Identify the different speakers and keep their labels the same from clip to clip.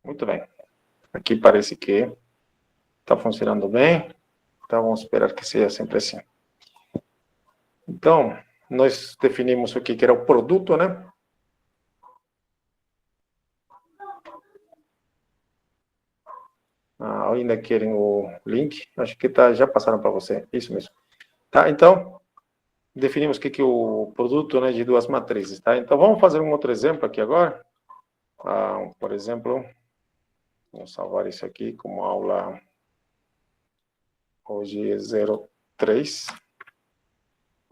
Speaker 1: Muito bem. Aqui parece que está funcionando bem. Então, vamos esperar que seja sempre assim. Então, nós definimos o que era o produto, né? Ainda querem o link? Acho que já passaram para você. Isso mesmo. Tá, então, definimos o que é o produto, né, de duas matrizes, tá? Então, vamos fazer um outro exemplo aqui agora. Por exemplo, vamos salvar isso aqui como aula hoje é 03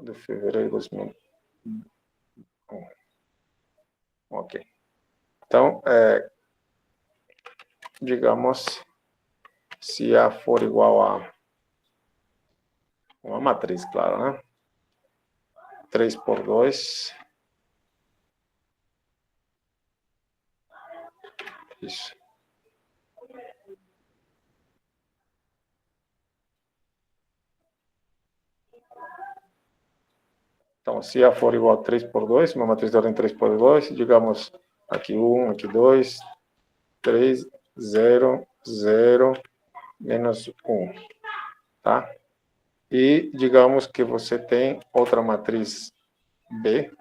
Speaker 1: de fevereiro de 2000. Ok. Então, digamos, se A for igual a uma matriz, claro, né? 3 por 2. Isso. Então, se A for igual a 3 por 2, uma matriz de ordem 3 por 2, digamos, aqui 1, aqui 2, 3, 0, 0, menos 1, tá? E digamos que você tem outra matriz B,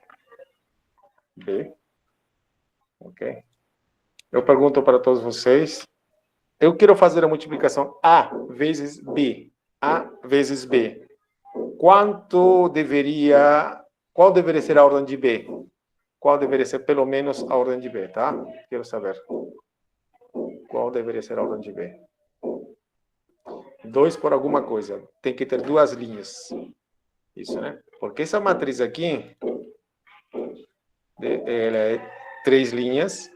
Speaker 1: ok? Eu pergunto para todos vocês, eu quero fazer a multiplicação A vezes B, A vezes B. Qual deveria ser a ordem de B? Qual deveria ser pelo menos a ordem de B, tá? Quero saber. Qual deveria ser a ordem de B? 2 por alguma coisa. Tem que ter duas linhas. Isso, né? Porque essa matriz aqui, ela é 3 linhas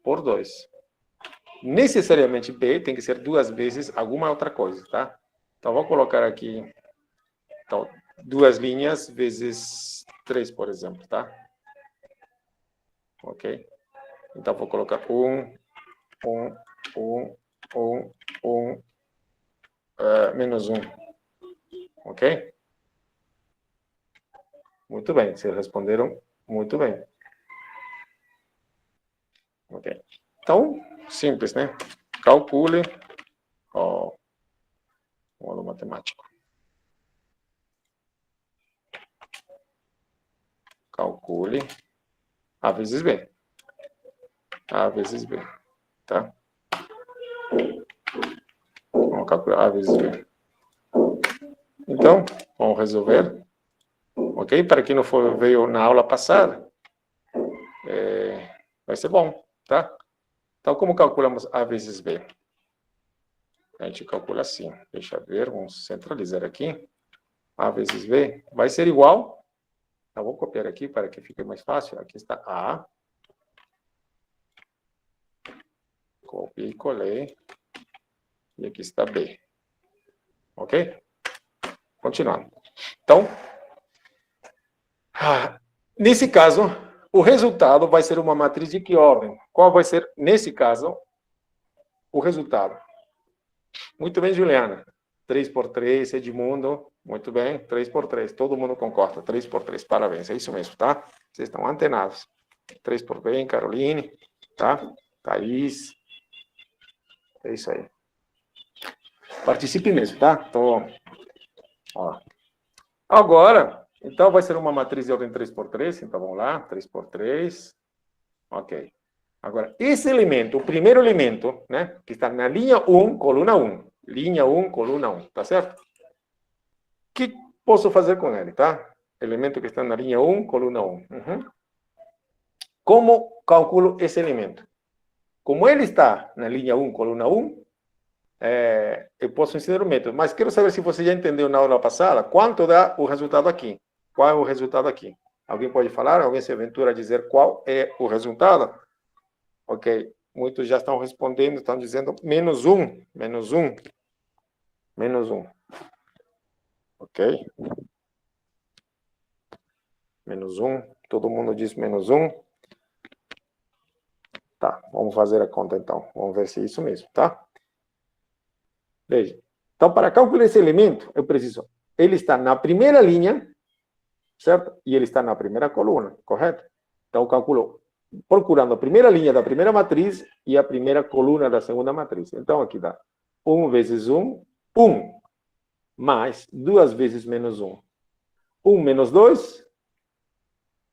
Speaker 1: por 2. Necessariamente B tem que ser duas vezes alguma outra coisa, tá? Então, vou colocar aqui, então, 2 linhas vezes 3, por exemplo, tá? Ok? Então, vou colocar 1, menos 1. Ok? Muito bem, vocês responderam muito bem. Ok. Então, simples, né? Calcule o modo matemático. Calcule A vezes B. A vezes B. Tá? Vamos calcular A vezes B. Então, vamos resolver. Ok? Para quem não veio na aula passada, vai ser bom, tá? Então, como calculamos A vezes B? A gente calcula assim. Deixa eu ver, vamos centralizar aqui. A vezes B vai ser igual. Então, vou copiar aqui para que fique mais fácil. Aqui está A. Copiei e colei. E aqui está B. Ok? Continuando. Então, nesse caso, o resultado vai ser uma matriz de que ordem? Qual vai ser, nesse caso, o resultado? Muito bem, Juliana. 3 por 3, Edmundo. Muito bem, 3 por 3. Todo mundo concorda. 3 por 3. Parabéns, é isso mesmo, tá? Vocês estão antenados. 3 por bem, Caroline, tá? Thaís. É isso aí. Participe mesmo, tá? Ó. Agora, então vai ser uma matriz de ordem 3 por 3. Então vamos lá, 3 por 3. Ok. Agora, esse elemento, o primeiro elemento, né, que está na linha 1, coluna 1. Linha 1, coluna 1, tá certo? O que posso fazer com ele, tá? Elemento que está na linha 1, coluna 1. Como calculo esse elemento? Como ele está na linha 1, coluna 1, eu posso ensinar o método. Mas quero saber se você já entendeu na aula passada quanto dá o resultado aqui. Qual é o resultado aqui? Alguém pode falar? Alguém se aventura a dizer qual é o resultado? Ok. Muitos já estão respondendo, estão dizendo menos 1. Menos 1. Menos 1. Ok? Menos 1. Todo mundo diz menos 1. Tá, vamos fazer a conta então. Vamos ver se é isso mesmo, tá? Veja. Então, para calcular esse elemento, eu preciso... Ele está na primeira linha, certo? E ele está na primeira coluna, correto? Então, eu calculo procurando a primeira linha da primeira matriz e a primeira coluna da segunda matriz. Então, aqui dá 1 vezes 1, 1, mais 2 vezes menos 1. 1 menos 2,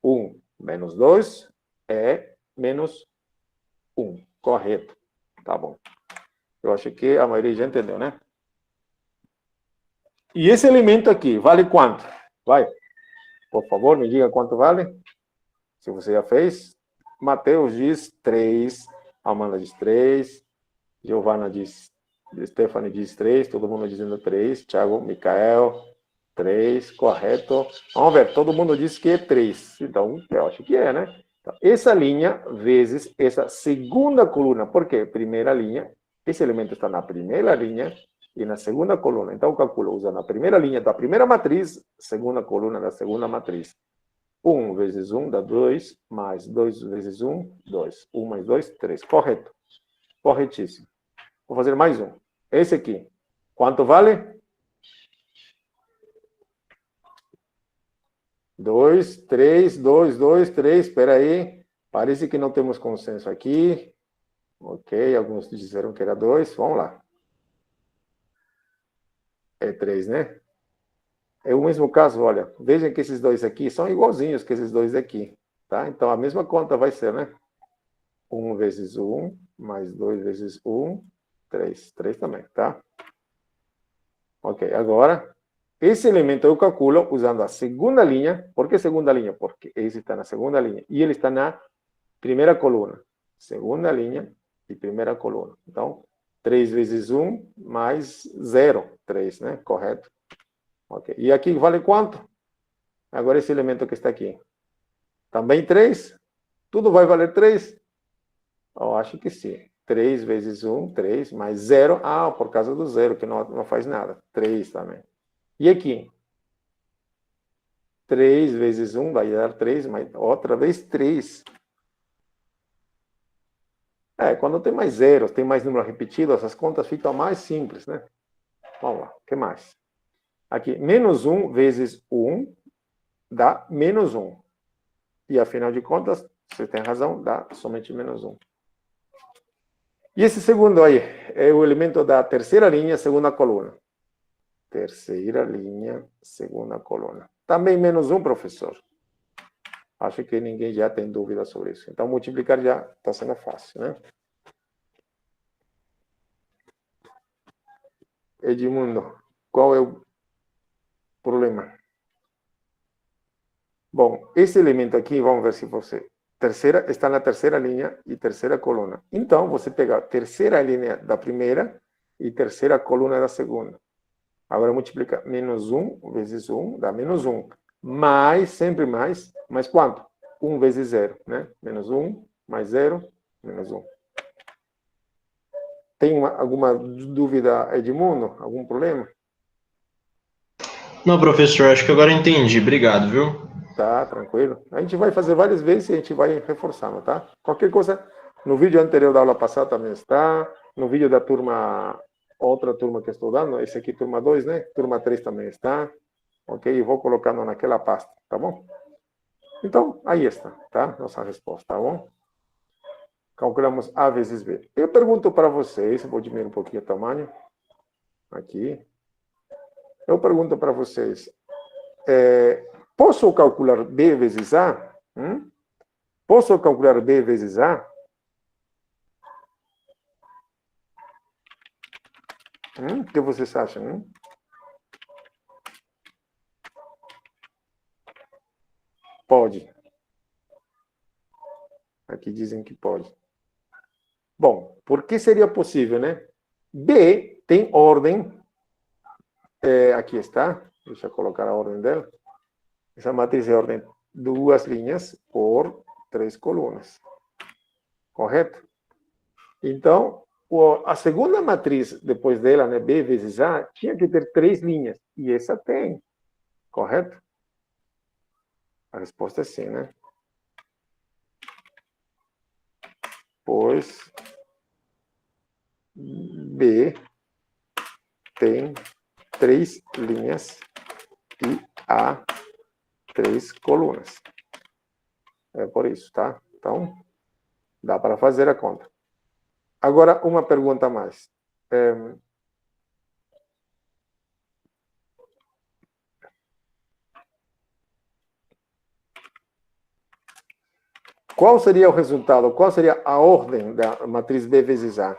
Speaker 1: 1 menos 2 é menos 1. Correto. Tá bom. Eu acho que a maioria já entendeu, né? E esse elemento aqui, vale quanto? Vai, por favor, me diga quanto vale. Se você já fez. Mateus diz 3, Amanda diz 3, Giovana diz, Stephanie diz 3, todo mundo dizendo 3, Thiago, Micael, 3, correto. Vamos ver, todo mundo diz que é 3. Então, eu acho que é, né? Então, essa linha vezes essa segunda coluna. Por quê? Primeira linha. Esse elemento está na primeira linha e na segunda coluna. Então, eu calculo usando a primeira linha da primeira matriz, segunda coluna da segunda matriz. 1 vezes 1 dá 2, mais 2 vezes 1, 2. 1 mais 2, 3. Correto. Corretíssimo. Vou fazer mais um. Esse aqui. Quanto vale? 2, 3, 2, 2, 3. Espera aí. Parece que não temos consenso aqui. Ok, alguns disseram que era 2. Vamos lá. É 3, né? É o mesmo caso, olha. Vejam que esses dois aqui são igualzinhos que esses dois aqui. Tá? Então, a mesma conta vai ser, né? 1 vezes 1, mais 2 vezes 1, 3. 3 também, tá? Ok, agora, esse elemento eu calculo usando a segunda linha. Por que segunda linha? Porque esse está na segunda linha. E ele está na primeira coluna. Segunda linha e primeira coluna. Então, 3 vezes 1 mais 0. 3, né? Correto. Ok. E aqui vale quanto? Agora esse elemento que está aqui. Também 3? Tudo vai valer 3? Eu acho que sim. 3 vezes 1, 3, mais 0. Ah, por causa do 0, que não faz nada. 3 também. E aqui? 3 vezes 1 vai dar 3, mas outra vez 3. Quando tem mais zeros, tem mais número repetido, essas contas ficam mais simples, né? Vamos lá, o que mais? Aqui, menos 1 vezes 1 dá menos 1. E, afinal de contas, você tem razão, dá somente menos 1. E esse segundo aí é o elemento da terceira linha, segunda coluna. Terceira linha, segunda coluna. Também menos 1, professor. Acho que ninguém já tem dúvida sobre isso. Então, multiplicar já está sendo fácil, né? Edmundo, qual é o problema? Bom, esse elemento aqui, vamos ver se você... Terceira, está na terceira linha e terceira coluna. Então, você pega a terceira linha da primeira e terceira coluna da segunda. Agora, multiplica menos 1 vezes 1 dá menos 1. Mais, sempre mais. Mais quanto? 1 vezes 0, né? Menos 1, mais 0, menos 1. Tem alguma dúvida, Edmundo? Algum problema?
Speaker 2: Não, professor, acho que agora eu entendi. Obrigado, viu?
Speaker 1: Tá, tranquilo. A gente vai fazer várias vezes e a gente vai reforçando, tá? Qualquer coisa, no vídeo anterior da aula passada também está, no vídeo da turma, outra turma que estou dando, esse aqui turma 2, né? Turma 3 também está, ok? E vou colocando naquela pasta, tá bom? Então, aí está, tá? Nossa resposta, tá bom? Calculamos A vezes B. Eu pergunto para vocês, vou diminuir um pouquinho o tamanho, aqui. Eu pergunto para vocês, posso calcular B vezes A? Posso calcular B vezes A? O que vocês acham? Pode. Aqui dizem que pode. Bom, por que seria possível, né? B tem ordem. Aqui está. Deixa eu colocar a ordem dela. Essa matriz é ordem 2 linhas por 3 colunas. Correto? Então, a segunda matriz depois dela, né, B vezes A, tinha que ter 3 linhas. E essa tem. Correto? A resposta é sim, né? Pois B tem 3 linhas e A 3 colunas. É por isso, tá? Então, Dá para fazer a conta. Agora, uma pergunta a mais. Qual seria o resultado? Qual seria a ordem da matriz B vezes A?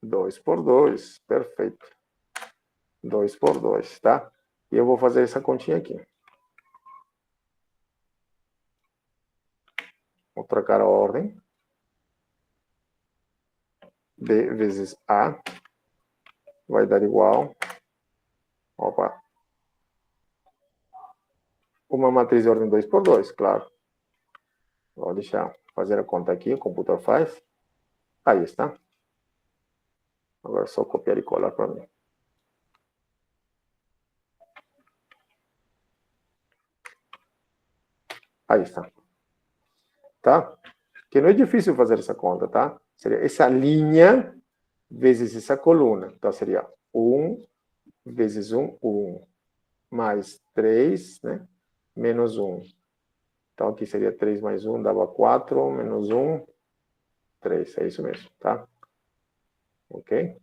Speaker 1: 2 por 2, perfeito. 2 por 2, tá? E eu vou fazer essa continha aqui. Vou trocar a ordem. B vezes A vai dar igual. Opa. Uma matriz de ordem 2 por 2, claro. Vou deixar fazer a conta aqui, o computador faz. Aí está. Agora é só copiar e colar para mim. Aí está. Tá? Que não é difícil fazer essa conta, tá? Seria essa linha vezes essa coluna. Então, seria 1 vezes 1, 1. Mais 3, né? Menos 1. Então, aqui seria 3 mais 1, dava 4, menos 1, 3. É isso mesmo, tá? Ok?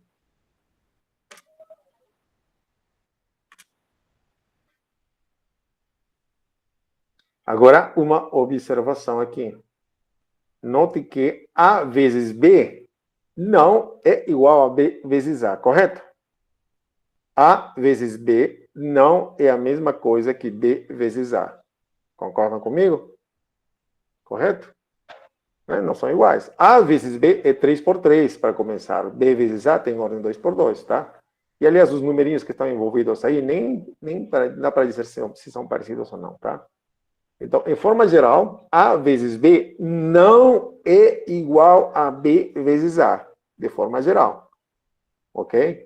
Speaker 1: Agora, uma observação aqui. Note que A vezes B não é igual a B vezes A, correto? A vezes B não é a mesma coisa que B vezes A. Concordam comigo? Correto? Não são iguais. A vezes B é 3 por 3 para começar. B vezes A tem ordem 2 por 2, tá? E, aliás, os numerinhos que estão envolvidos aí, nem dá para dizer se são parecidos ou não, tá? Então, em forma geral, A vezes B não é igual a B vezes A, de forma geral. Ok?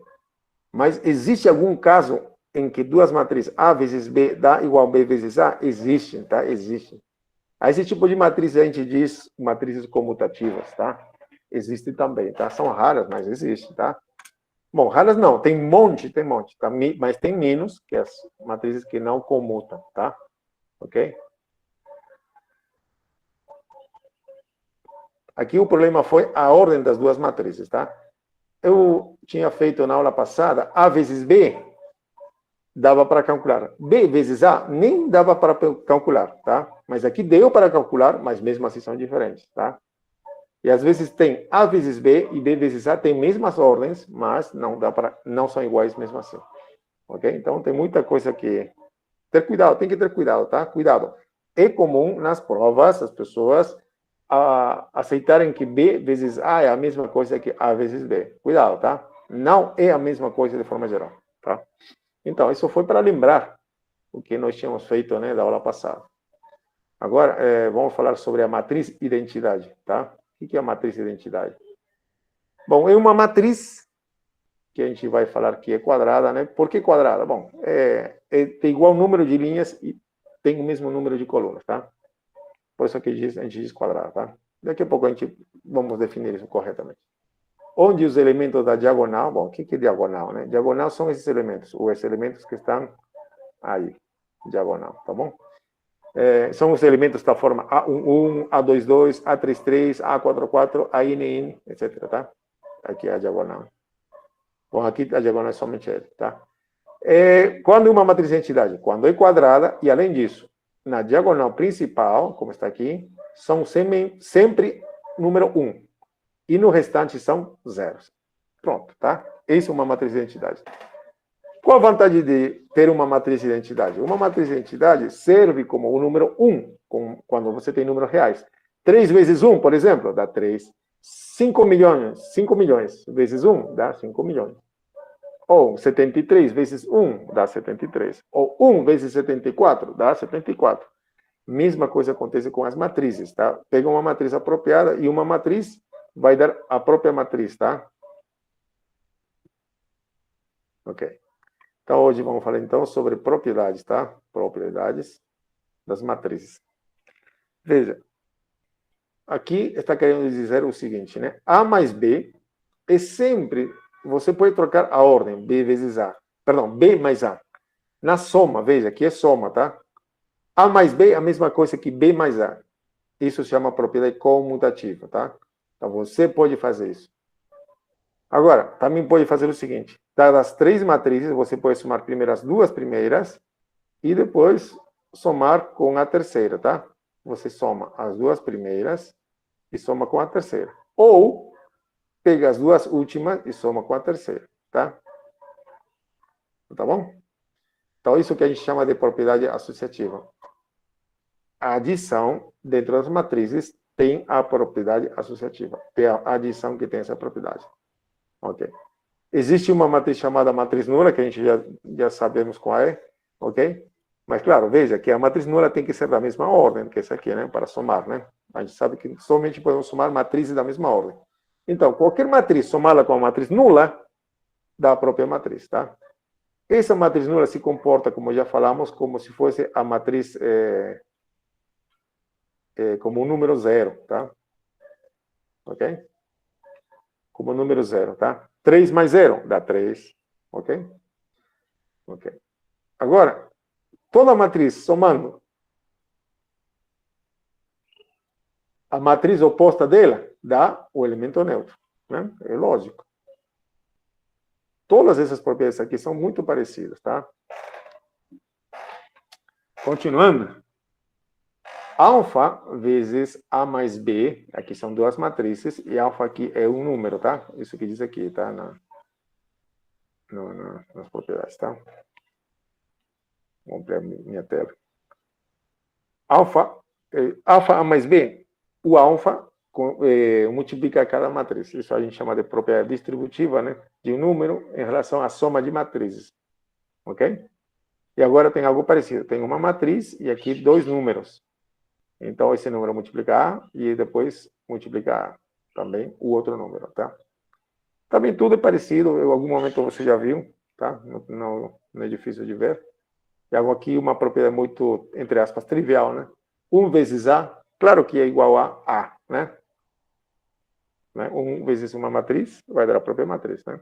Speaker 1: Mas existe algum caso em que duas matrizes A vezes B dá igual a B vezes A? Existe, tá? Existe. A esse tipo de matriz a gente diz matrizes comutativas, tá? Existe também, tá? São raras, mas existe, tá? Bom, raras não, tem monte, tá? Mas tem menos que as matrizes que não comutam, tá? Ok? Aqui o problema foi a ordem das duas matrizes, tá? Eu tinha feito na aula passada, A vezes B dava para calcular. B vezes A nem dava para calcular, tá? Mas aqui deu para calcular, mas mesmo assim são diferentes, tá? E às vezes tem A vezes B e B vezes A tem mesmas ordens, mas não são iguais mesmo assim. Ok? Então tem muita coisa que ter cuidado, tem que ter cuidado, tá? Cuidado. É comum nas provas as pessoas aceitarem que B vezes A é a mesma coisa que A vezes B. Cuidado, tá? Não é a mesma coisa de forma geral, tá? Então, isso foi para lembrar o que nós tínhamos feito, né, da aula passada. Agora, vamos falar sobre a matriz identidade, tá? O que é a matriz identidade? Bom, é uma matriz que a gente vai falar que é quadrada, né? Por que quadrada? Bom, tem igual número de linhas e tem o mesmo número de colunas, tá? Por isso que a gente diz quadrada, tá? Daqui a pouco vamos definir isso corretamente. Onde os elementos da diagonal, bom, o que é diagonal, né? Diagonal são esses elementos, os elementos que estão aí, diagonal, tá bom? São os elementos da forma A11, A22, A33, A44, ANN, etc, tá? Aqui é a diagonal. Bom, aqui a diagonal é somente ele, tá? Quando é uma matriz de identidade? Quando é quadrada, e além disso, na diagonal principal, como está aqui, são sempre número 1. E no restante são zeros. Pronto, tá? Isso é uma matriz de identidade. Qual a vantagem de ter uma matriz de identidade? Uma matriz de identidade serve como o número 1, quando você tem números reais. 3 vezes 1, por exemplo, dá 3. 5 milhões vezes 1 dá 5 milhões. Ou 73 vezes 1 dá 73. Ou 1 vezes 74 dá 74. Mesma coisa acontece com as matrizes, tá? Pega uma matriz apropriada e uma matriz vai dar a própria matriz, tá? Ok. Então, hoje vamos falar, então, sobre propriedades, tá? Propriedades das matrizes. Veja, aqui está querendo dizer o seguinte, né? A mais B é sempre... Você pode trocar a ordem, B vezes A. Perdão, B mais A. Na soma, veja, aqui é soma, tá? A mais B é a mesma coisa que B mais A. Isso se chama propriedade comutativa, tá? Então, você pode fazer isso. Agora, também pode fazer o seguinte. Dadas 3 matrizes, você pode somar primeiro as 2 primeiras e depois somar com a terceira, tá? Você soma as 2 primeiras e soma com a terceira. Ou, pega as 2 últimas e soma com a terceira, tá? Tá bom? Então, isso que a gente chama de propriedade associativa. A adição dentro das matrizes tem a propriedade associativa. É a adição que tem essa propriedade. Ok. Existe uma matriz chamada matriz nula, que a gente já sabemos qual é, ok? Mas, claro, veja que a matriz nula tem que ser da mesma ordem que essa aqui, né? Para somar, né? A gente sabe que somente podemos somar matrizes da mesma ordem. Então, qualquer matriz somada com a matriz nula, dá a própria matriz, tá? Essa matriz nula se comporta, como já falamos, como se fosse a matriz... como um número zero, tá? Ok? Como número zero, tá? 3 mais 0 dá 3, ok? Ok. Agora, toda matriz somando a matriz oposta dela dá o elemento neutro, né? É lógico. Todas essas propriedades aqui são muito parecidas, tá? Continuando. Alfa vezes A mais B, aqui são 2 matrizes, e alfa aqui é um número, tá? Isso que diz aqui, tá? Nas propriedades, tá? Vou ampliar minha tela. Alfa A mais B, o alfa multiplica cada matriz. Isso a gente chama de propriedade distributiva, né? De um número em relação à soma de matrizes. Ok? E agora tem algo parecido. Tem uma matriz e aqui 2 números. Então, esse número multiplica A e depois multiplica também o outro número, tá? Também tudo é parecido, em algum momento você já viu, tá? Não é difícil de ver. E algo aqui, uma propriedade muito, entre aspas, trivial, né? 1 vezes A, claro que é igual a A, né? 1 vezes uma matriz vai dar a própria matriz, né?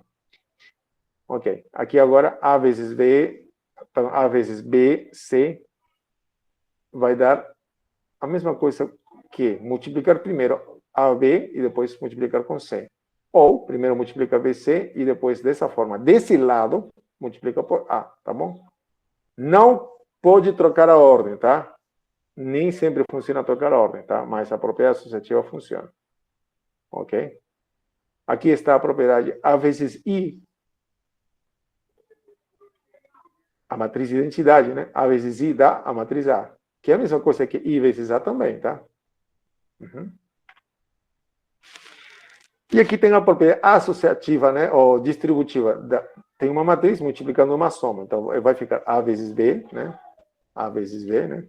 Speaker 1: Ok. Aqui agora, A vezes B, então, A vezes B, C, vai dar a mesma coisa que multiplicar primeiro AB e depois multiplicar com C. Ou, primeiro multiplica BC e depois, dessa forma, desse lado, multiplica por A, tá bom? Não pode trocar a ordem, tá? Nem sempre funciona trocar a ordem, tá? Mas a propriedade associativa funciona. Ok? Aqui está a propriedade A vezes I. A matriz de identidade, né? A vezes I dá a matriz A. Que é a mesma coisa que I vezes A também, tá? Uhum. E aqui tem a propriedade associativa, né? Ou distributiva. Tem uma matriz multiplicando uma soma. Então, vai ficar A vezes B, né? A vezes B, né?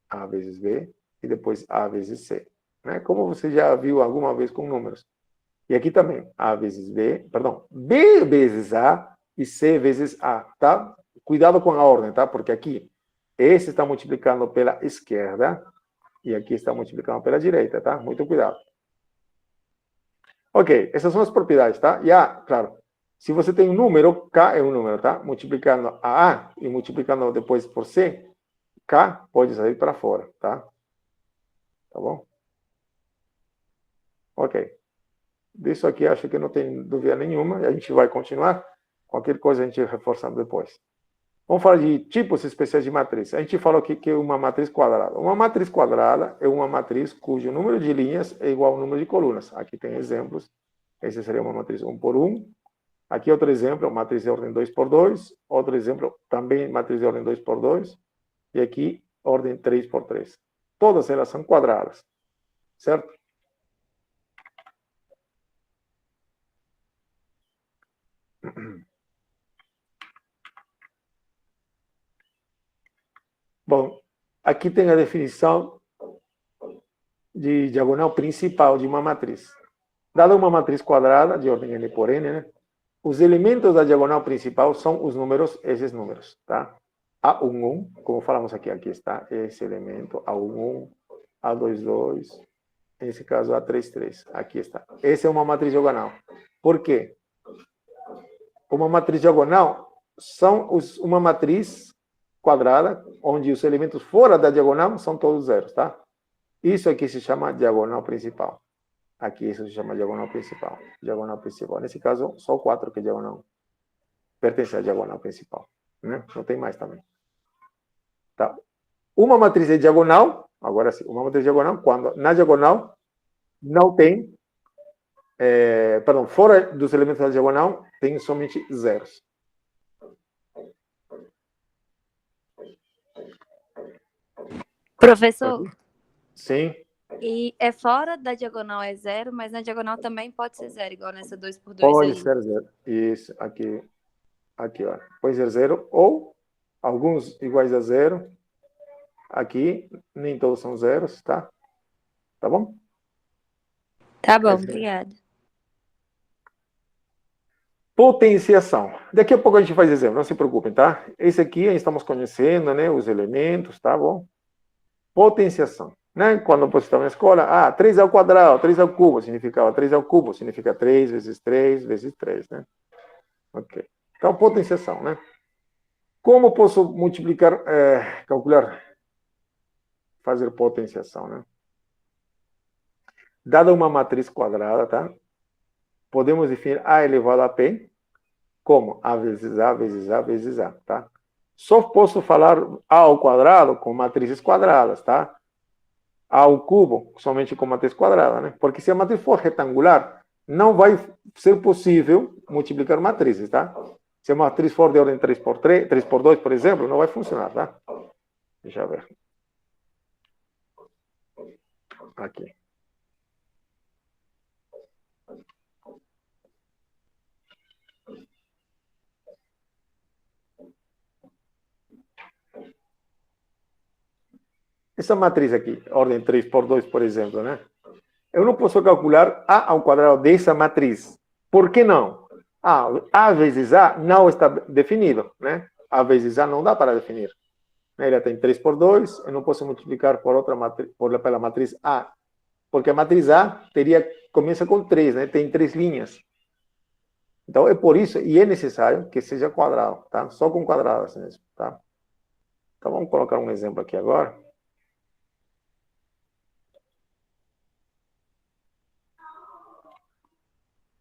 Speaker 1: A vezes B. E depois A vezes C. Né? Como você já viu alguma vez com números. E aqui também. A vezes B. Perdão. B vezes A e C vezes A. Tá? Cuidado com a ordem, tá? Porque aqui, esse está multiplicando pela esquerda e aqui está multiplicando pela direita, tá? Muito cuidado. Ok, essas são as propriedades, tá? E A, claro, se você tem um número, K é um número, tá? Multiplicando a e multiplicando depois por C, K pode sair para fora, tá? Tá bom? Ok. Disso aqui, acho que não tem dúvida nenhuma. A gente vai continuar. Qualquer coisa a gente reforça depois. Vamos falar de tipos especiais de matriz. A gente falou aqui que é uma matriz quadrada. Uma matriz quadrada é uma matriz cujo número de linhas é igual ao número de colunas. Aqui tem exemplos. Essa seria uma matriz 1 por 1. Aqui outro exemplo, matriz de ordem 2 por 2. Outro exemplo, também matriz de ordem 2 por 2. E aqui, ordem 3 por 3. Todas elas são quadradas. Certo? Bom, aqui tem a definição de diagonal principal de uma matriz. Dada uma matriz quadrada, de ordem n por n, né? Os elementos da diagonal principal são os números, esses números, tá? A11, como falamos aqui, aqui está esse elemento, A11, A22, nesse caso A33, aqui está. Essa é uma matriz diagonal. Por quê? Uma matriz diagonal são uma matriz quadrada, onde os elementos fora da diagonal são todos zeros, tá? Isso aqui se chama diagonal principal. Aqui isso se chama diagonal principal. Diagonal principal. Nesse caso, só o 4 que é diagonal. Pertence à diagonal principal. Né? Não tem mais também. Tá. Uma matriz é diagonal, agora sim, uma matriz diagonal, quando na diagonal não tem, fora dos elementos da diagonal, tem somente zeros.
Speaker 3: Professor,
Speaker 1: Sim.
Speaker 3: e é fora da diagonal é zero, mas na diagonal também pode ser zero, igual nessa 2 por 2
Speaker 1: Pode
Speaker 3: aí.
Speaker 1: ser zero. Isso, aqui, ó. Pode ser zero, ou alguns iguais a zero. Aqui, nem todos são zeros, tá? Tá bom?
Speaker 3: Tá bom, obrigada.
Speaker 1: Potenciação. Daqui a pouco a gente faz exemplo, não se preocupem, tá? Esse aqui estamos conhecendo, né? Os elementos, tá bom? Potenciação. Né? Quando você estava na escola, 3 ao quadrado, 3 ao cubo, significava 3 ao cubo, significa 3 vezes 3 vezes 3, né? Ok. Então, potenciação, né? Como posso multiplicar, calcular, fazer potenciação, né? Dada uma matriz quadrada, tá? Podemos definir A elevado a P como A vezes A vezes A vezes A, tá? Só posso falar A ao quadrado com matrizes quadradas, tá? A ao cubo somente com matriz quadrada, né? Porque se a matriz for retangular, não vai ser possível multiplicar matrizes, tá? Se a matriz for de ordem 3 por 3, 3 por 2, por exemplo, não vai funcionar, tá? Deixa eu ver. Aqui. Essa matriz aqui, ordem 3 por 2, por exemplo, né? Eu não posso calcular A ao quadrado dessa matriz. Por que não? A vezes A não está definido, né? A vezes A não dá para definir. Ela tem 3 por 2, eu não posso multiplicar por outra matriz, pela matriz A, porque a matriz A começa com 3, né? Tem 3 linhas. Então, é por isso, e é necessário que seja quadrado, tá? Só com quadrados mesmo, tá? Então, vamos colocar um exemplo aqui agora.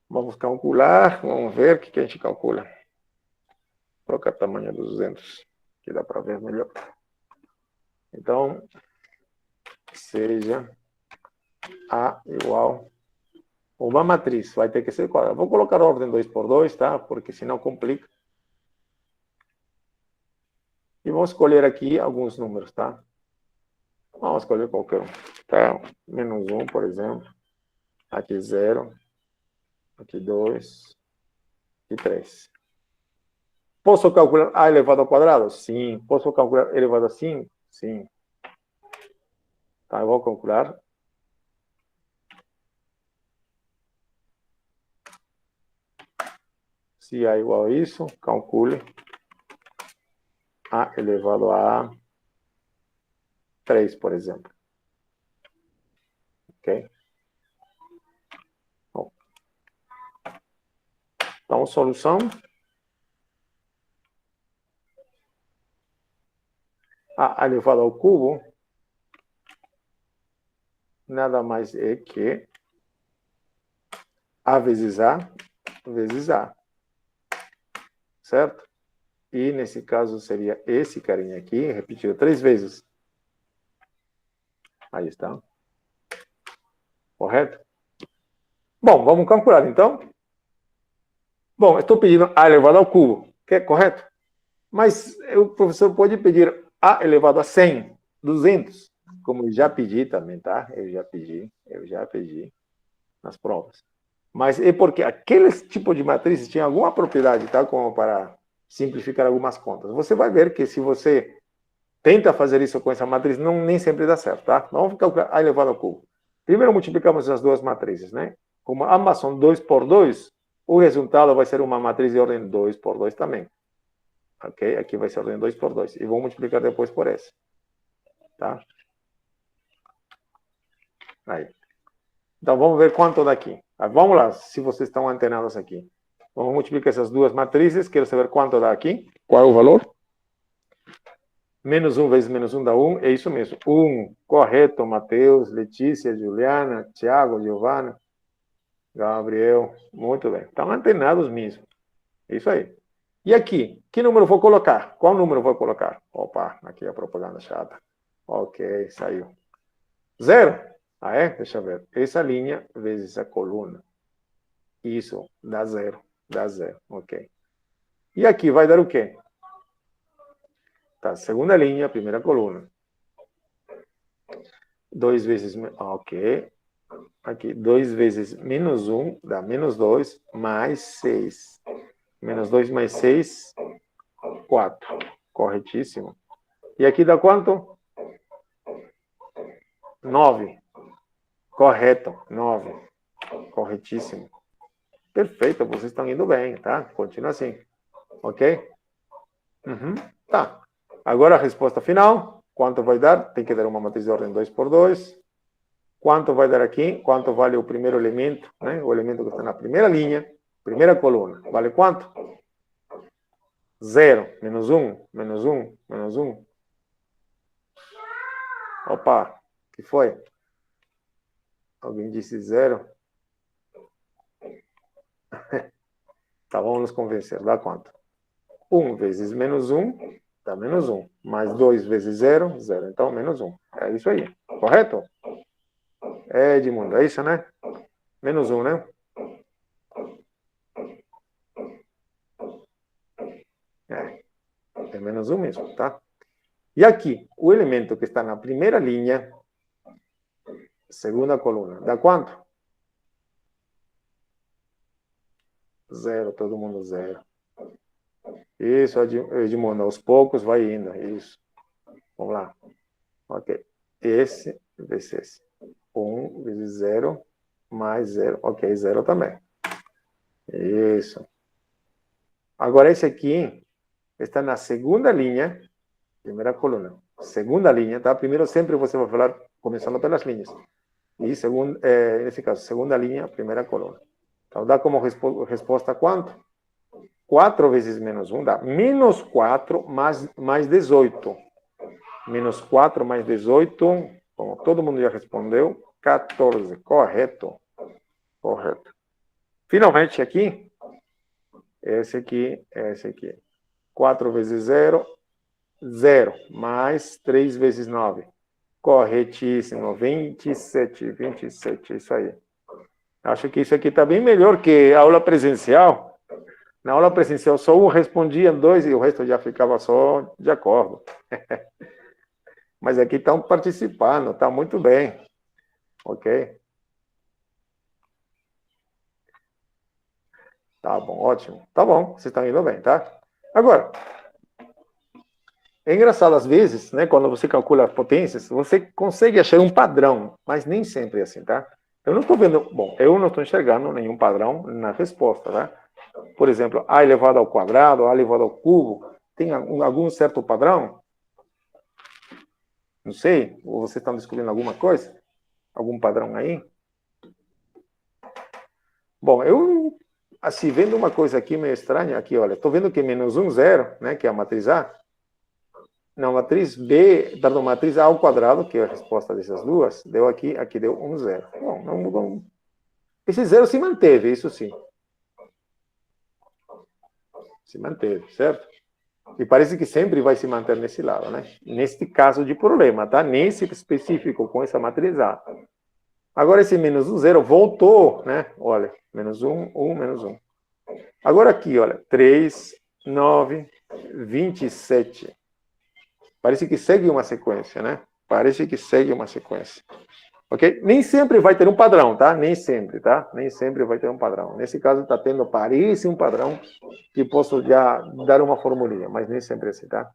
Speaker 1: Vamos calcular, vamos ver o que a gente calcula. Vou colocar o tamanho dos 200, que dá para ver melhor. Então, seja A igual uma matriz, vai ter que ser quadrada. Vou colocar ordem 2 por 2, tá? Porque senão complica. E vamos escolher aqui alguns números, tá? Vamos escolher qualquer um. Tá? Menos 1, por exemplo. Aqui 0. Aqui 2. E 3. Posso calcular A elevado ao quadrado? Sim. Posso calcular elevado a 5? Sim. Tá, eu vou calcular. Se A igual a isso, calcule A elevado a 3, por exemplo. Ok? Bom. Então, solução. A elevado ao cubo nada mais é que A vezes A vezes A. Certo? E nesse caso seria esse carinha aqui, repetido 3 vezes. Aí está. Correto? Bom, vamos calcular então. Bom, estou pedindo A elevado ao cubo, que é correto? Mas o professor pode pedir A elevado a 100, 200, como eu já pedi também, tá? Eu já pedi nas provas. Mas é porque aqueles tipos de matrizes tinham alguma propriedade, tá? Como para simplificar algumas contas. Você vai ver que se você tenta fazer isso com essa matriz, nem sempre dá certo, tá? Vamos calcular A elevado ao cubo. Primeiro multiplicamos as duas matrizes, né? Como ambas são 2 por 2, o resultado vai ser uma matriz de ordem 2 por 2 também. Ok? Aqui vai ser ordem 2 por 2. E vou multiplicar depois por essa. Tá? Aí. Então, vamos ver quanto daqui. Vamos lá, se vocês estão antenados aqui. Vamos multiplicar essas duas matrizes. Quero saber quanto dá aqui. Qual é o valor? Menos 1 vezes menos 1 dá 1, é isso mesmo. 1, correto, Matheus, Letícia, Juliana, Tiago, Giovana, Gabriel, muito bem. Estão antenados mesmo. É isso aí. E aqui, que número vou colocar? Qual número vou colocar? Opa, aqui é a propaganda chata. Ok, saiu. 0? Ah, é? Deixa eu ver. Essa linha vezes a coluna. Isso, dá 0. Dá 0, ok. E aqui vai dar o quê? Tá, segunda linha, primeira coluna. 2 vezes... Ok. Aqui, 2 vezes menos 1 dá menos 2 mais 6. Menos 2 mais 6, 4. Corretíssimo. E aqui dá quanto? 9. Correto, 9. Corretíssimo. Perfeito, vocês estão indo bem, tá? Continua assim. Ok? Tá. Agora a resposta final. Quanto vai dar? Tem que dar uma matriz de ordem 2 por 2. Quanto vai dar aqui? Quanto vale o primeiro elemento? Né? O elemento que está na primeira linha, primeira coluna. Vale quanto? 0. Menos 1. Menos 1. Menos 1. Opa, o que foi? Alguém disse 0? Tá, vamos nos convencer. Dá quanto? 1 vezes menos 1 dá menos 1. Mais 2 vezes 0, 0. Então, menos 1. É isso aí. Correto? É, Edmundo, é isso, né? Menos 1, né? É menos 1 mesmo, tá? E aqui, o elemento que está na primeira linha, segunda coluna, dá quanto? 0, todo mundo 0. Isso, Edmundo, aos poucos vai indo, isso. Vamos lá. Ok. Esse vezes esse. 1 vezes 0 mais 0. Ok, 0 também. Isso. Agora, esse aqui está na segunda linha, primeira coluna. Segunda linha, tá? Primeiro sempre você vai falar começando pelas linhas. E segundo, nesse caso, segunda linha, primeira coluna. Então, dá como resposta quanto? 4 vezes menos 1 dá menos 4 mais 18. Menos 4 mais 18, como todo mundo já respondeu, 14. Correto. Correto. Finalmente, aqui, esse aqui. 4 vezes 0, 0. Mais 3 vezes 9. Corretíssimo. 27, 27. Isso aí. Acho que isso aqui está bem melhor que a aula presencial. Na aula presencial, só um respondia, 2, e o resto já ficava só de acordo. Mas aqui estão participando, está muito bem. Ok? Tá bom, ótimo. Tá bom, vocês estão indo bem, tá? Agora, é engraçado às vezes, né, quando você calcula as potências, você consegue achar um padrão, mas nem sempre é assim, tá? Eu não estou vendo, bom, eu não estou enxergando nenhum padrão na resposta, tá? Por exemplo, A elevado ao quadrado, A elevado ao cubo, tem algum certo padrão? Não sei, ou vocês estão descobrindo alguma coisa? Algum padrão aí? Bom, eu, assim, vendo uma coisa aqui meio estranha, aqui, olha, estou vendo que menos 1, 0, né, que é a matriz A, na matriz B, perdão, matriz A ao quadrado, que é a resposta dessas duas, deu aqui deu 1, 0. Bom, não mudou. Esse 0 se manteve, isso sim. Se manteve, certo? E parece que sempre vai se manter nesse lado, né? Neste caso de problema, tá? Nesse específico, com essa matriz A. Agora esse menos 1, 0 voltou, né? Olha, menos 1, 1, menos 1. Agora aqui, olha, 3, 9, 27. Parece que segue uma sequência, né? Parece que segue uma sequência. Ok? Nem sempre vai ter um padrão, tá? Nem sempre, tá? Nem sempre vai ter um padrão. Nesse caso, está tendo, parece um padrão que posso já dar uma formulinha, mas nem sempre é assim, tá?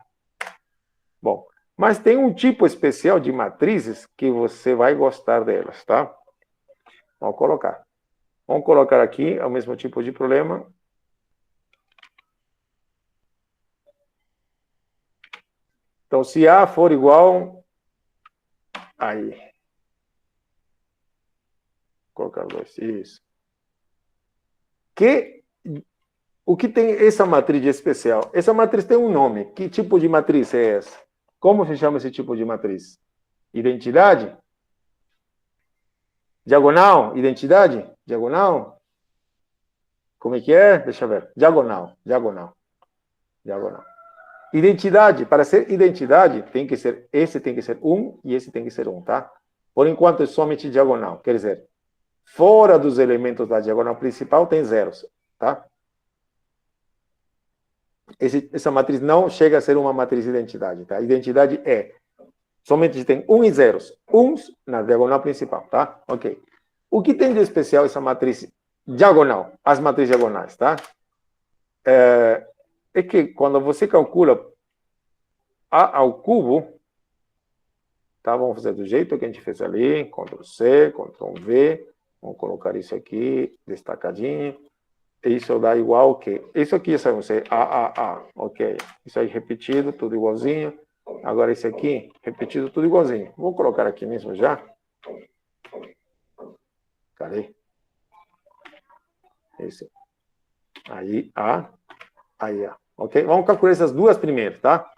Speaker 1: Bom, mas tem um tipo especial de matrizes que você vai gostar delas, tá? Vamos colocar. Vamos colocar aqui o mesmo tipo de problema. Então, se A for igual... Aí. Vou colocar 2, isso. O que tem essa matriz de especial? Essa matriz tem um nome. Que tipo de matriz é essa? Como se chama esse tipo de matriz? Identidade? Diagonal? Identidade? Diagonal? Como é que é? Deixa eu ver. Diagonal. Identidade. Para ser identidade, esse tem que ser 1 e esse tem que ser 1, tá? Por enquanto é somente diagonal. Quer dizer, fora dos elementos da diagonal principal tem zeros, tá? Essa matriz não chega a ser uma matriz identidade, tá? Identidade é somente tem 1 e zeros. Uns na diagonal principal, tá? Ok. O que tem de especial essa matriz diagonal? As matrizes diagonais, tá? É que quando você calcula A ao cubo, tá? Vamos fazer do jeito que a gente fez ali, Ctrl C, Ctrl V, vamos colocar isso aqui, destacadinho, isso dá igual que, isso aqui vai ser A, ok, isso aí repetido, tudo igualzinho, agora esse aqui, repetido, tudo igualzinho, vou colocar aqui mesmo já, cadê? Esse, aí A, ok? Vamos calcular essas duas primeiras, tá?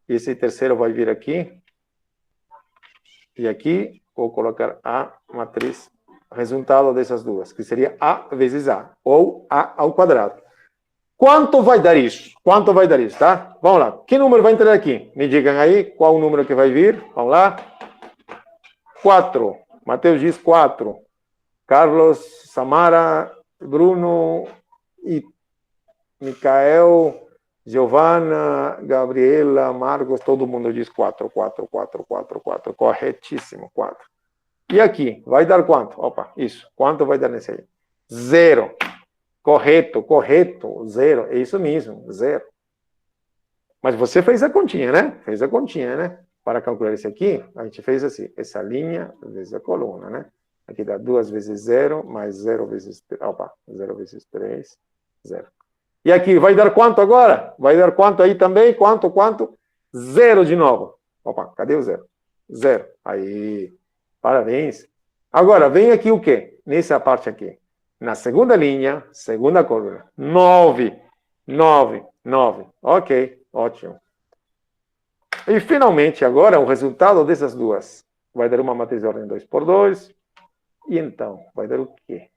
Speaker 1: Esse terceiro vai vir aqui. E aqui, vou colocar a matriz, resultado dessas duas, que seria A vezes A, ou A ao quadrado. Quanto vai dar isso? Quanto vai dar isso, tá? Vamos lá. Que número vai entrar aqui? Me digam aí qual o número que vai vir. Vamos lá. 4. Mateus diz 4. Carlos, Samara, Bruno e Micael, Giovana, Gabriela, Marcos, todo mundo diz 4. Corretíssimo, 4. E aqui, vai dar quanto? Opa, isso. Quanto vai dar nesse aí? 0. Correto. 0. É isso mesmo, 0. Mas você fez a continha, né? Para calcular esse aqui, a gente fez assim, essa linha vezes a coluna, né? Aqui dá 2 vezes 0, mais 0 vezes 3. Opa, 0 vezes 3, 0. E aqui, vai dar quanto agora? Vai dar quanto aí também? Quanto? 0 de novo. Opa, cadê o 0? 0. Aí, parabéns. Agora, vem aqui o quê? Nessa parte aqui. Na segunda linha, segunda coluna. 9. Ok, ótimo. E, finalmente, agora, o resultado dessas duas. Vai dar uma matriz de ordem 2 por 2. E então, vai dar o quê?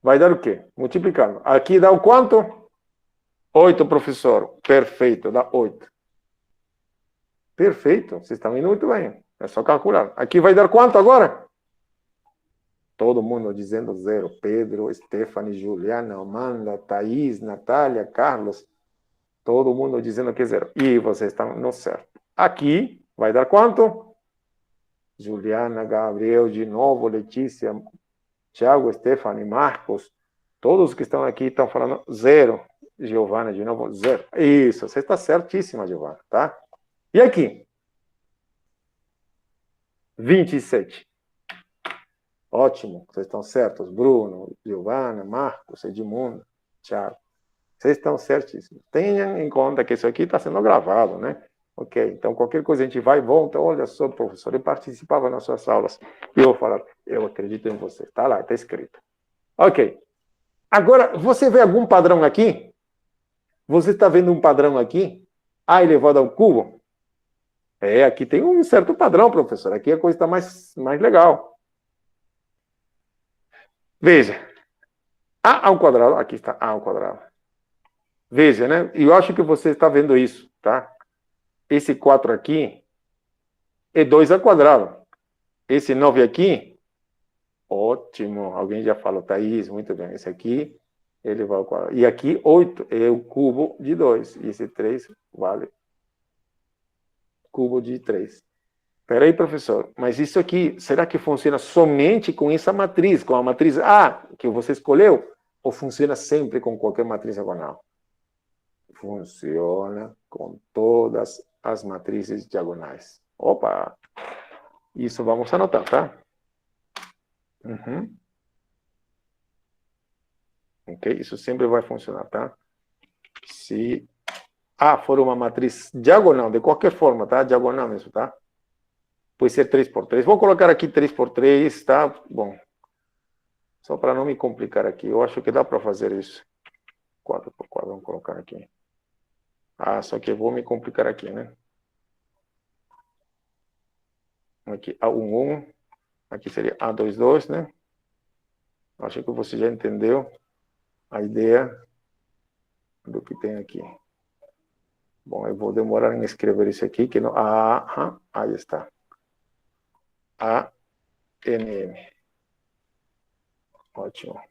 Speaker 1: Vai dar o quê? Multiplicando. Aqui dá o quanto? 8, professor. Perfeito, dá 8. Perfeito, vocês estão indo muito bem. É só calcular. Aqui vai dar quanto agora? Todo mundo dizendo 0. Pedro, Stephanie, Juliana, Amanda, Thaís, Natália, Carlos. Todo mundo dizendo que é 0. E vocês estão no certo. Aqui vai dar quanto? Juliana, Gabriel, de novo, Letícia, Tiago, Stephanie, Marcos, todos que estão aqui estão falando 0. Giovana, de novo, 0. Isso, você está certíssima, Giovana, tá? E aqui? 27. Ótimo, vocês estão certos. Bruno, Giovana, Marcos, Edmundo, Tiago. Vocês estão certíssimos. Tenham em conta que isso aqui está sendo gravado, né? Ok, então qualquer coisa a gente vai e volta. Olha só, professor, eu participava nas suas aulas. E eu vou falar, eu acredito em você. Está lá, está escrito. Ok. Agora, você vê algum padrão aqui? Você está vendo um padrão aqui? A elevado ao cubo? Aqui tem um certo padrão, professor. Aqui a coisa está mais legal. Veja. A ao quadrado. Aqui está A ao quadrado. Veja, né? E eu acho que você está vendo isso, tá? Esse 4 aqui é 2 ao quadrado. Esse 9 aqui, ótimo. Alguém já falou, Thaís, muito bem. Esse aqui, ele vai ao quadrado. E aqui, 8 é o cubo de 2. E esse 3 vale cubo de 3. Espera aí, professor, mas isso aqui, será que funciona somente com essa matriz, com a matriz A que você escolheu? Ou funciona sempre com qualquer matriz diagonal? Funciona com todas as matrizes diagonais. Opa! Isso vamos anotar, tá? Ok? Isso sempre vai funcionar, tá? Se A for uma matriz diagonal, de qualquer forma, tá? Diagonal mesmo, tá? Pode ser 3 por 3. Vou colocar aqui 3 por 3, tá? Bom. Só para não me complicar aqui. Eu acho que dá para fazer isso. 4 por 4, vamos colocar aqui. Ah, só que eu vou me complicar aqui, né? Aqui, A11, aqui seria A22, né? Acho que você já entendeu a ideia do que tem aqui. Bom, eu vou demorar em escrever isso aqui, que não... aí está. ANM. Ótimo.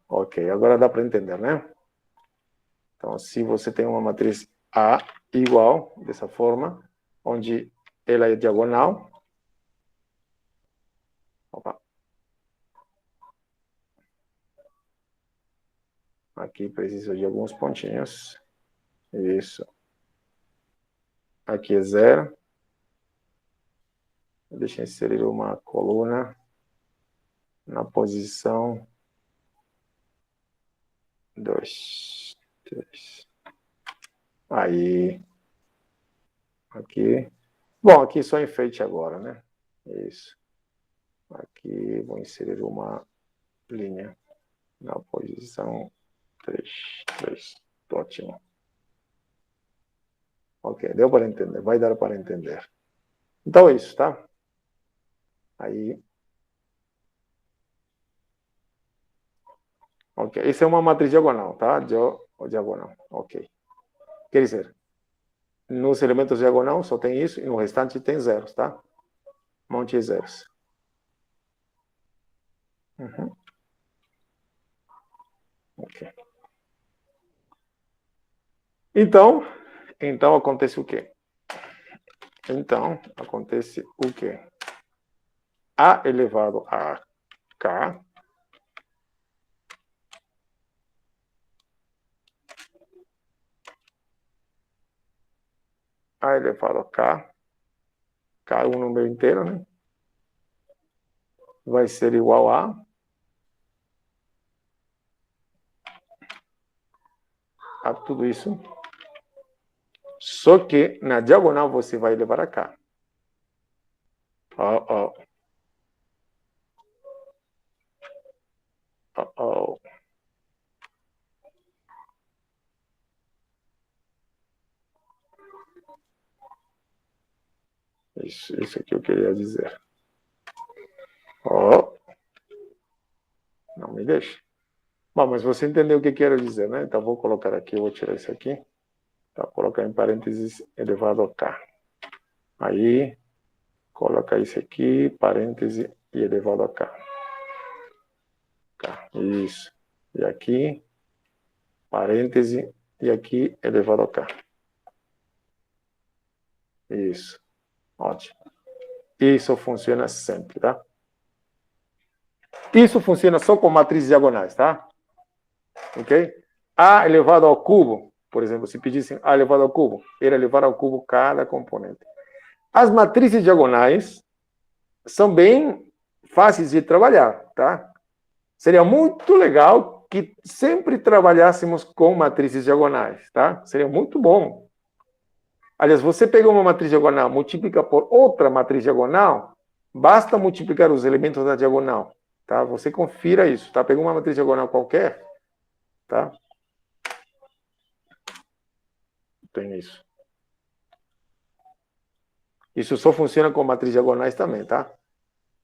Speaker 1: Ok, agora dá para entender, né? Então, se você tem uma matriz A igual, dessa forma, onde ela é diagonal. Opa. Aqui precisa de alguns pontinhos. Isso. Aqui é 0. Deixa eu inserir uma coluna na posição 2, 3. Aí. Aqui. Bom, aqui só enfeite agora, né? Isso. Aqui vou inserir uma linha na posição 3. Ótimo. Ok, deu para entender. Vai dar para entender. Então é isso, tá? Aí. Ok, essa é uma matriz diagonal, tá? Diagonal, ok. Quer dizer, nos elementos diagonal só tem isso e no restante tem zeros, tá? Um monte de zeros. Uhum. Ok. Então acontece o quê? Então, acontece o quê? A elevado a K A elevado a K é um número inteiro, né? Vai ser igual a tudo isso. Só que na diagonal você vai levar a K. Isso que eu queria dizer. Não me deixe. Bom, mas você entendeu o que eu quero dizer, né? Então vou colocar aqui, vou tirar isso aqui. Tá, colocar em parênteses elevado a K. Aí, coloca isso aqui, parêntese e elevado a K. Isso. E aqui, parêntese e aqui elevado a K. Isso. Ótimo. Isso funciona sempre, tá? Isso funciona só com matrizes diagonais, tá? Ok? A elevado ao cubo, por exemplo, se pedissem A elevado ao cubo, era elevar ao cubo cada componente. As matrizes diagonais são bem fáceis de trabalhar, tá? Seria muito legal que sempre trabalhássemos com matrizes diagonais, tá? Seria muito bom. Aliás, você pega uma matriz diagonal, multiplica por outra matriz diagonal, basta multiplicar os elementos da diagonal, tá? Você confira isso, tá? Pega uma matriz diagonal qualquer, tá? Tem isso. Isso só funciona com matrizes diagonais também, tá?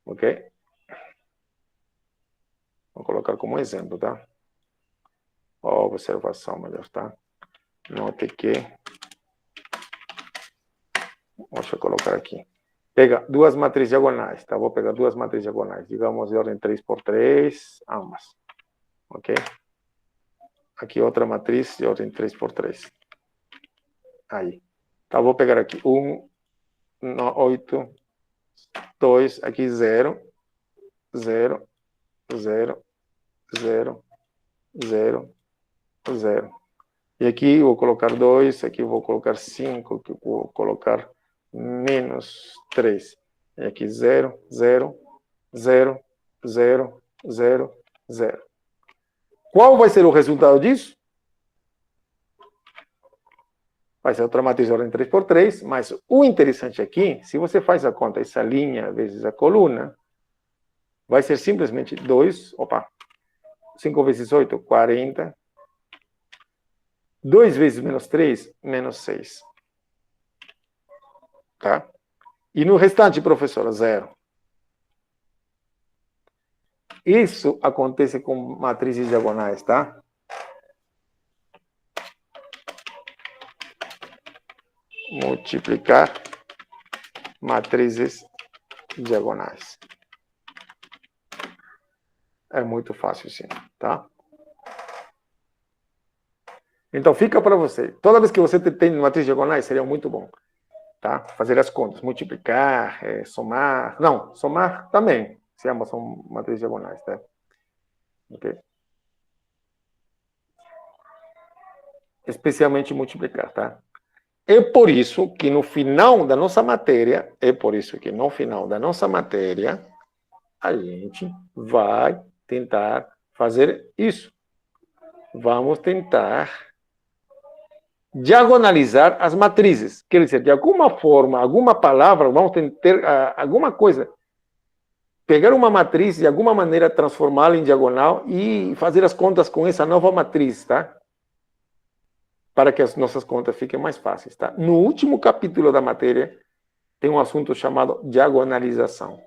Speaker 1: Ok? Vou colocar como exemplo, tá? Observação melhor, tá? Note que... Deixa eu colocar aqui. Pega duas matrizes diagonais, tá? Vou pegar duas matrizes diagonais, digamos de ordem 3x3, ambas. Ok? Aqui outra matriz de ordem 3x3. Aí. Tá, vou pegar aqui 1, 8, 2, aqui 0, 0, 0, 0, 0, 0. E aqui vou colocar 2, aqui vou colocar 5, aqui vou colocar menos 3. E aqui 0, 0, 0, 0, 0, 0. Qual vai ser o resultado disso? Vai ser outra matriz de ordem 3x3, mas o interessante aqui, se você faz a conta, essa linha vezes a coluna, vai ser simplesmente 2, 5 vezes 8, 40. 2 vezes menos 3, menos 6. Tá? E no restante, professor, 0. Isso acontece com matrizes diagonais, tá? Multiplicar matrizes diagonais. É muito fácil, sim, tá? Então, fica para você. Toda vez que você tem matrizes diagonais, seria muito bom, tá? Fazer as contas, multiplicar, somar. Não, somar também. Se ambas são matrizes diagonais, tá? Ok? Especialmente multiplicar, tá? É por isso que no final da nossa matéria, a gente vai tentar fazer isso. Vamos tentar diagonalizar as matrizes. Quer dizer, de alguma forma, alguma palavra, vamos ter alguma coisa. Pegar uma matriz e de alguma maneira transformá-la em diagonal e fazer as contas com essa nova matriz, tá? Para que as nossas contas fiquem mais fáceis, tá? No último capítulo da matéria, tem um assunto chamado diagonalização.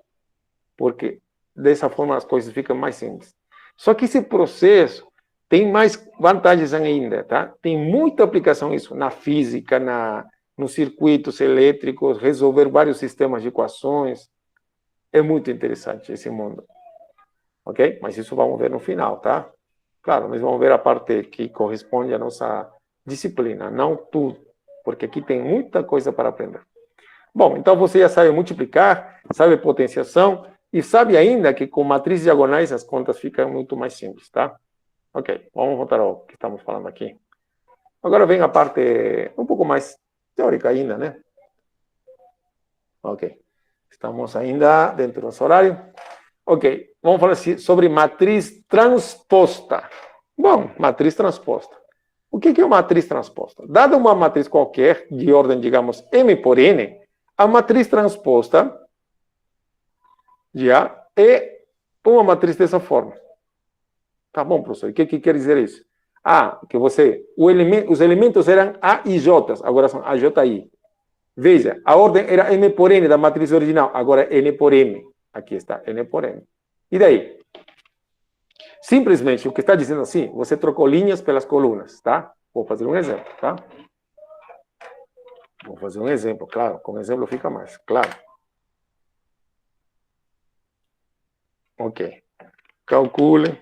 Speaker 1: Porque dessa forma as coisas ficam mais simples. Só que esse processo tem mais vantagens ainda, tá? Tem muita aplicação isso na física, nos circuitos elétricos, resolver vários sistemas de equações. É muito interessante esse mundo. Ok? Mas isso vamos ver no final, tá? Claro, mas vamos ver a parte que corresponde à nossa disciplina, não tudo, porque aqui tem muita coisa para aprender. Bom, então você já sabe multiplicar, sabe potenciação, e sabe ainda que com matrizes diagonais as contas ficam muito mais simples, tá? Ok, vamos voltar ao que estamos falando aqui. Agora vem a parte um pouco mais teórica ainda, né? Ok, estamos ainda dentro do nosso horário. Ok, vamos falar sobre matriz transposta. Bom, matriz transposta. O que é uma matriz transposta? Dada uma matriz qualquer, de ordem, digamos, M por N, a matriz transposta já é uma matriz dessa forma. Tá bom, professor? O que quer dizer isso? Que os elementos eram A e J, agora são AJI. Veja, a ordem era M por N da matriz original, agora é N por M. Aqui está, N por M. E daí? Simplesmente, o que está dizendo assim, você trocou linhas pelas colunas, tá? Vou fazer um exemplo, tá? Vou fazer um exemplo, claro. Com exemplo fica mais claro. Ok. Calcule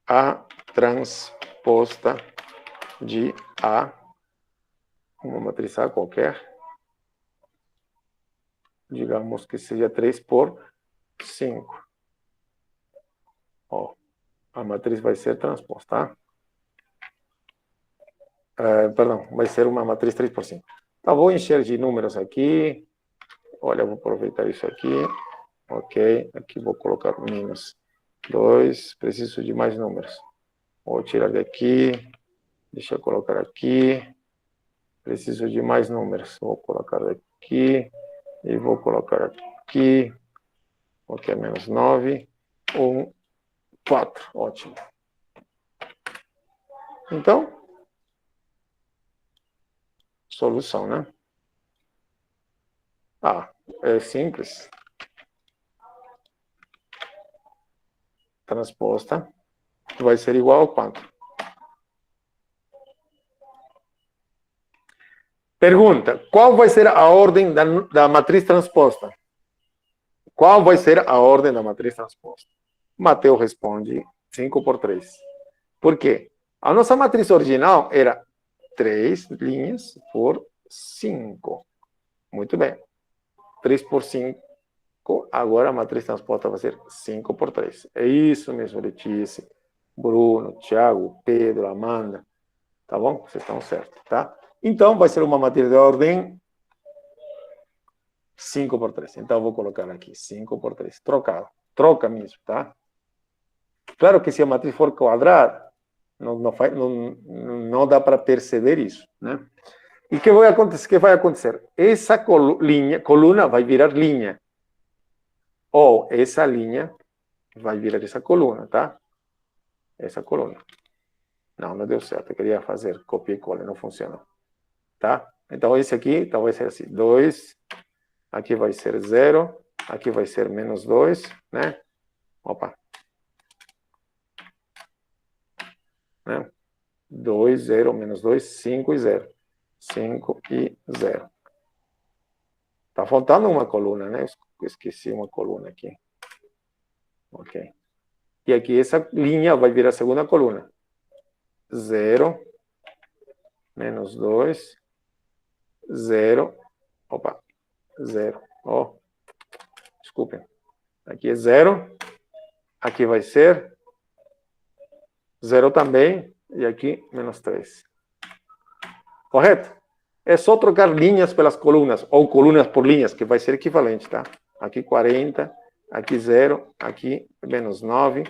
Speaker 1: a transposta de A, uma matriz A qualquer, digamos que seja 3 por 5. Ó, a matriz vai ser transposta, tá? Perdão, vai ser uma matriz 3 por 5. Tá, vou encher de números aqui. Olha, vou aproveitar isso aqui. Ok, aqui vou colocar menos 2. Preciso de mais números. Vou tirar daqui. Deixa eu colocar aqui. Preciso de mais números. Vou colocar aqui. E vou colocar aqui. Ok, menos 9. 1, 4. Ótimo. Então, solução, né? É simples. Transposta vai ser igual a quanto? Pergunta, qual vai ser a ordem da matriz transposta? Qual vai ser a ordem da matriz transposta? Mateus responde 5 por 3. Por quê? A nossa matriz original era 3 linhas por 5. Muito bem. 3 por 5. Agora a matriz transposta vai ser 5 por 3. É isso mesmo, Letícia, Bruno, Thiago, Pedro, Amanda. Tá bom? Vocês estão certos, tá? Então, vai ser uma matriz de ordem 5 por 3. Então, eu vou colocar aqui 5 por 3. Trocado. Troca mesmo, tá? Claro que se a matriz for quadrada, não dá para perceber isso, né? E o que vai acontecer? Essa coluna vai virar linha. Ou essa linha vai virar essa coluna, tá? essa coluna. Não deu certo. Eu queria fazer copia e cola, não funcionou. Tá? Então, esse aqui então vai ser assim, 2, aqui vai ser 0, aqui vai ser menos 2, né? Opa. Né? 2, 0, menos 2, 5 e 0. 5 e 0. Tá faltando uma coluna, né? Esqueci uma coluna aqui. Ok. E aqui essa linha vai virar a segunda coluna. 0, menos 2, 0, opa, 0. Ó, desculpem. Aqui é 0, aqui vai ser 0 também, e aqui menos 3. Correto? É só trocar linhas pelas colunas, ou colunas por linhas, que vai ser equivalente, tá? Aqui 40, aqui 0, aqui menos 9,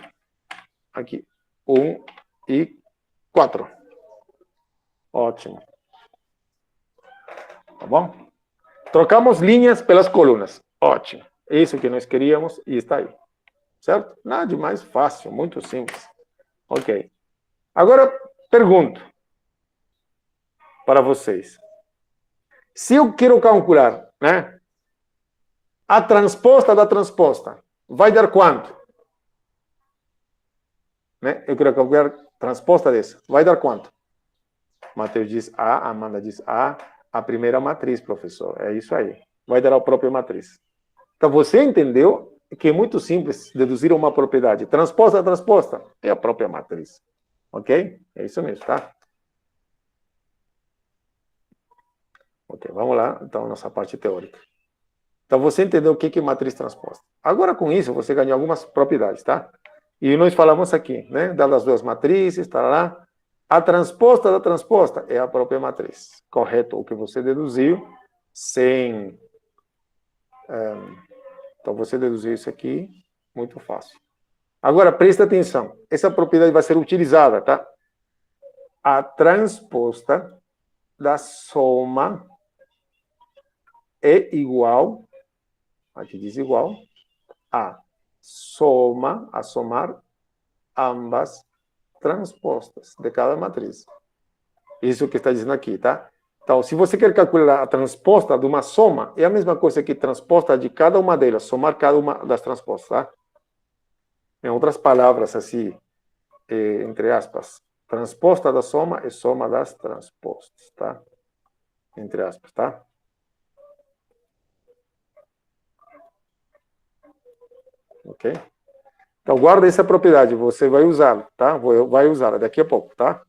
Speaker 1: aqui 1 e 4. Ótimo. Tá bom? Trocamos linhas pelas colunas. Ótimo. Isso que nós queríamos e está aí. Certo? Nada de mais fácil, muito simples. Ok. Agora, pergunto para vocês. Se eu quero calcular, né, a transposta da transposta, vai dar quanto? Né? Eu quero calcular a transposta dessa. Vai dar quanto? Mateus diz A, Amanda diz a primeira matriz, professor. É isso aí. Vai dar a própria matriz. Então, você entendeu que é muito simples deduzir uma propriedade. Transposta a transposta é a própria matriz. Ok? É isso mesmo, tá? Ok, vamos lá, então, nossa parte teórica. Então, você entendeu o que é matriz transposta. Agora, com isso, você ganhou algumas propriedades, tá? E nós falamos aqui, né? Das duas matrizes, tá lá. A transposta da transposta é a própria matriz. Correto? O que você deduziu sem... Então, você deduziu isso aqui, muito fácil. Agora, presta atenção. Essa propriedade vai ser utilizada, tá? A transposta da soma é igual, aqui diz igual, a somar ambas transpostas de cada matriz. Isso que está dizendo aqui, tá? Então, se você quer calcular a transposta de uma soma, é a mesma coisa que transposta de cada uma delas, somar cada uma das transpostas, tá? Em outras palavras, assim, entre aspas, transposta da soma é soma das transpostas, tá? Entre aspas, tá? Ok? Então, guarda essa propriedade, você vai usá-la, tá? Vai usá-la daqui a pouco, tá?